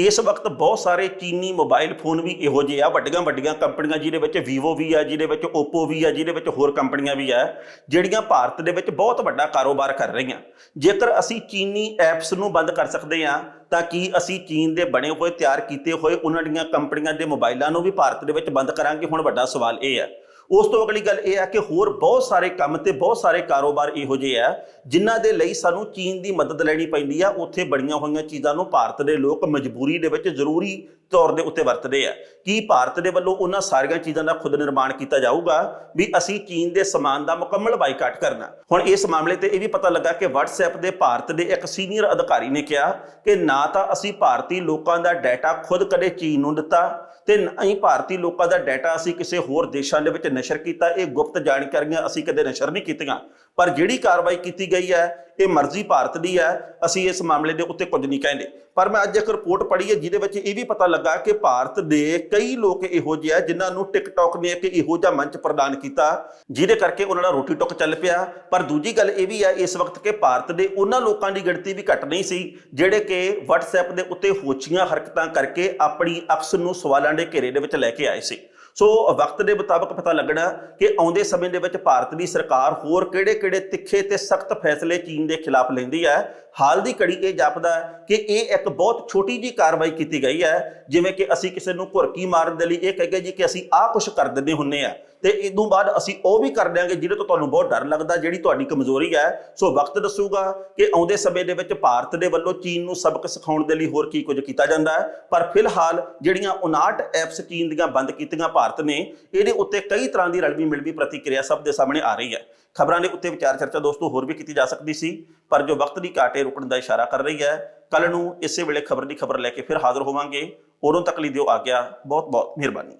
इस वक्त बहुत सारे चीनी मोबाइल फोन भी इहो जिहे आ, वड्डियां वड्डियां कंपनियां जिहदे विच वीवो भी है, जिहदे विच ओप्पो भी है, जिहदे विच होर कंपनियां भी है जिहड़ियां भारत दे विच बहुत वड्डा कारोबार कर रहीआं। जेकर असीं चीनी ऐप्स नूं बंद कर सकदे हां तां की असीं चीन दे बने हुए तैयार कीते हुए उन्हां दीआं कंपनियां दे मोबाइलां नूं भी भारत दे विच बंद करांगे? हुण वड्डा सवाल ये है। ਉਸ ਤੋਂ ਅਗਲੀ ਗੱਲ ਇਹ ਹੈ ਕਿ ਹੋਰ ਬਹੁਤ ਸਾਰੇ ਕੰਮ ਤੇ ਬਹੁਤ ਸਾਰੇ ਕਾਰੋਬਾਰ ਇਹੋ ਜਿਹੇ ਆ ਜਿਨ੍ਹਾਂ ਦੇ ਲਈ ਸਾਨੂੰ ਚੀਨ ਦੀ ਮਦਦ ਲੈਣੀ ਪੈਂਦੀ ਆ। ਉੱਥੇ ਬਣੀਆਂ ਹੋਈਆਂ ਚੀਜ਼ਾਂ ਨੂੰ ਭਾਰਤ ਦੇ ਲੋਕ ਮਜਬੂਰੀ ਦੇ ਵਿੱਚ ਜ਼ਰੂਰੀ ਤੌਰ ਦੇ ਉੱਤੇ ਵਰਤਦੇ ਆ। ਕੀ ਭਾਰਤ ਦੇ ਵੱਲੋਂ ਉਹਨਾਂ ਸਾਰੀਆਂ ਚੀਜ਼ਾਂ ਦਾ ਖੁਦ ਨਿਰਮਾਣ ਕੀਤਾ ਜਾਊਗਾ ਵੀ ਅਸੀਂ ਚੀਨ ਦੇ ਸਮਾਨ ਦਾ ਮੁਕੰਮਲ ਬਾਈਕਾਟ ਕਰਨਾ? ਹੁਣ ਇਸ ਮਾਮਲੇ ਤੇ ਇਹ ਵੀ ਪਤਾ ਲੱਗਾ ਕਿ WhatsApp ਦੇ ਭਾਰਤ ਦੇ ਇੱਕ ਸੀਨੀਅਰ ਅਧਿਕਾਰੀ ਨੇ ਕਿਹਾ ਕਿ ਨਾ ਤਾਂ ਅਸੀਂ ਭਾਰਤੀ ਲੋਕਾਂ ਦਾ ਡਾਟਾ ਖੁਦ ਕਦੇ ਚੀਨ ਨੂੰ ਦਿੱਤਾ ਤੇ ਨਾ ਹੀ ਭਾਰਤੀ ਲੋਕਾਂ ਦਾ ਡਾਟਾ ਅਸੀਂ ਕਿਸੇ ਹੋਰ ਦੇਸ਼ਾਂ ਦੇ ਵਿੱਚ ਨਸ਼ਰ ਕੀਤਾ। ਇਹ ਗੁਪਤ ਜਾਣਕਾਰੀਆਂ ਅਸੀਂ ਕਦੇ ਨਸ਼ਰ ਨਹੀਂ ਕੀਤੀਆਂ, ਪਰ ਜਿਹੜੀ ਕਾਰਵਾਈ ਕੀਤੀ ਗਈ ਹੈ ਇਹ ਮਰਜ਼ੀ ਭਾਰਤ ਦੀ ਹੈ। ਅਸੀਂ ਇਸ ਮਾਮਲੇ ਦੇ ਉੱਤੇ ਕੁਝ ਨਹੀਂ ਕਹਿੰਦੇ। ਪਰ ਮੈਂ ਅੱਜ ਇੱਕ ਰਿਪੋਰਟ ਪੜ੍ਹੀ ਹੈ ਜਿਹਦੇ ਵਿੱਚ ਇਹ ਵੀ ਪਤਾ ਲੱਗਾ ਕਿ ਭਾਰਤ ਦੇ ਕਈ ਲੋਕ ਇਹੋ ਜਿਹੇ ਆ ਜਿਨ੍ਹਾਂ ਨੂੰ ਟਿਕਟੌਕ ਨੇ ਇੱਕ ਇਹੋ ਜਿਹਾ ਮੰਚ ਪ੍ਰਦਾਨ ਕੀਤਾ ਜਿਹਦੇ ਕਰਕੇ ਉਹਨਾਂ ਦਾ ਰੋਟੀ ਟੁੱਕ ਚੱਲ ਪਿਆ। ਪਰ ਦੂਜੀ ਗੱਲ ਇਹ ਵੀ ਹੈ ਇਸ ਵਕਤ ਕਿ ਭਾਰਤ ਦੇ ਉਹਨਾਂ ਲੋਕਾਂ ਦੀ ਗਿਣਤੀ ਵੀ ਘੱਟ ਨਹੀਂ ਸੀ ਜਿਹੜੇ ਕਿ WhatsApp ਦੇ ਉੱਤੇ ਹੋਛੀਆਂ ਹਰਕਤਾਂ ਕਰਕੇ ਆਪਣੀ ਅਕਸ ਨੂੰ ਸਵਾਲਾਂ ਦੇ ਘੇਰੇ ਦੇ ਵਿੱਚ ਲੈ ਕੇ ਆਏ ਸੀ। ਸੋ ਵਕਤ ਦੇ ਮੁਤਾਬਕ ਪਤਾ ਲੱਗਣਾ ਕਿ ਆਉਂਦੇ ਸਮੇਂ ਦੇ ਵਿੱਚ ਭਾਰਤ ਦੀ ਸਰਕਾਰ ਹੋਰ ਕਿਹੜੇ-ਕਿਹੜੇ ਤਿੱਖੇ ਤੇ ਸਖਤ ਫੈਸਲੇ ਚੀਨ ਦੇ ਖਿਲਾਫ ਲੈਂਦੀ ਹੈ। ਹਾਲ ਦੀ ਘੜੀ ਇਹ ਜਾਪਦਾ ਕਿ ਇਹ ਇੱਕ ਬਹੁਤ ਛੋਟੀ ਜੀ ਕਾਰਵਾਈ ਕੀਤੀ ਗਈ ਹੈ, ਜਿਵੇਂ ਕਿ ਅਸੀਂ ਕਿਸੇ ਨੂੰ ਘੁਰਕੀ ਮਾਰਨ ਦੇ ਲਈ ਇਹ ਕਹੇਗੇ ਜੀ ਕਿ ਅਸੀਂ ਆਹ ਕੁਛ ਕਰ ਦਿੰਦੇ ਹੁੰਨੇ ਆ ਤੇ ਇਦੋਂ ਬਾਅਦ ਅਸੀਂ ਉਹ ਵੀ ਕਰ ਦਿਆਂਗੇ ਜਿਹਦੇ ਤੋਂ ਤੁਹਾਨੂੰ ਬਹੁਤ ਡਰ ਲੱਗਦਾ, ਜਿਹੜੀ ਤੁਹਾਡੀ ਕਮਜ਼ੋਰੀ ਹੈ। ਸੋ ਵਕਤ ਦੱਸੂਗਾ ਕਿ ਆਉਂਦੇ ਸਮੇਂ ਦੇ ਵਿੱਚ ਭਾਰਤ ਦੇ ਵੱਲੋਂ ਚੀਨ ਨੂੰ ਸਬਕ ਸਿਖਾਉਣ ਦੇ ਲਈ ਹੋਰ ਕੀ ਕੁਝ ਕੀਤਾ ਜਾਂਦਾ ਹੈ। ਪਰ ਫਿਲਹਾਲ ਜਿਹੜੀਆਂ 59 ਐਪਸ ਚੀਨ ਦੀਆਂ ਬੰਦ ਕੀਤੀਆਂ ਭਾਰਤ ਨੇ, ਇਹਦੇ ਉੱਤੇ ਕਈ ਤਰ੍ਹਾਂ ਦੀ ਰਲਵੀਂ ਮਿਲਵੀਂ ਪ੍ਰਤੀਕਿਰਿਆ ਸਭ ਦੇ ਸਾਹਮਣੇ ਆ ਰਹੀ ਹੈ। ਖਬਰਾਂ ਦੇ ਉੱਤੇ ਵਿਚਾਰ ਚਰਚਾ ਦੋਸਤੋ ਹੋਰ ਵੀ ਕੀਤੀ ਜਾ ਸਕਦੀ ਸੀ, ਪਰ ਜੋ ਵਕਤ ਦੀ ਘਾਟ ਰੁਕਣ ਦਾ ਇਸ਼ਾਰਾ ਕਰ ਰਹੀ ਹੈ। ਕੱਲ ਨੂੰ ਇਸੇ ਵੇਲੇ ਖਬਰ ਦੀ ਖਬਰ ਲੈ ਕੇ ਫਿਰ ਹਾਜ਼ਰ ਹੋਵਾਂਗੇ। ਉਦੋਂ ਤੱਕ ਲਈ ਦਿਓ ਆਗਿਆ। ਬਹੁਤ ਬਹੁਤ ਮਿਹਰਬਾਨੀ।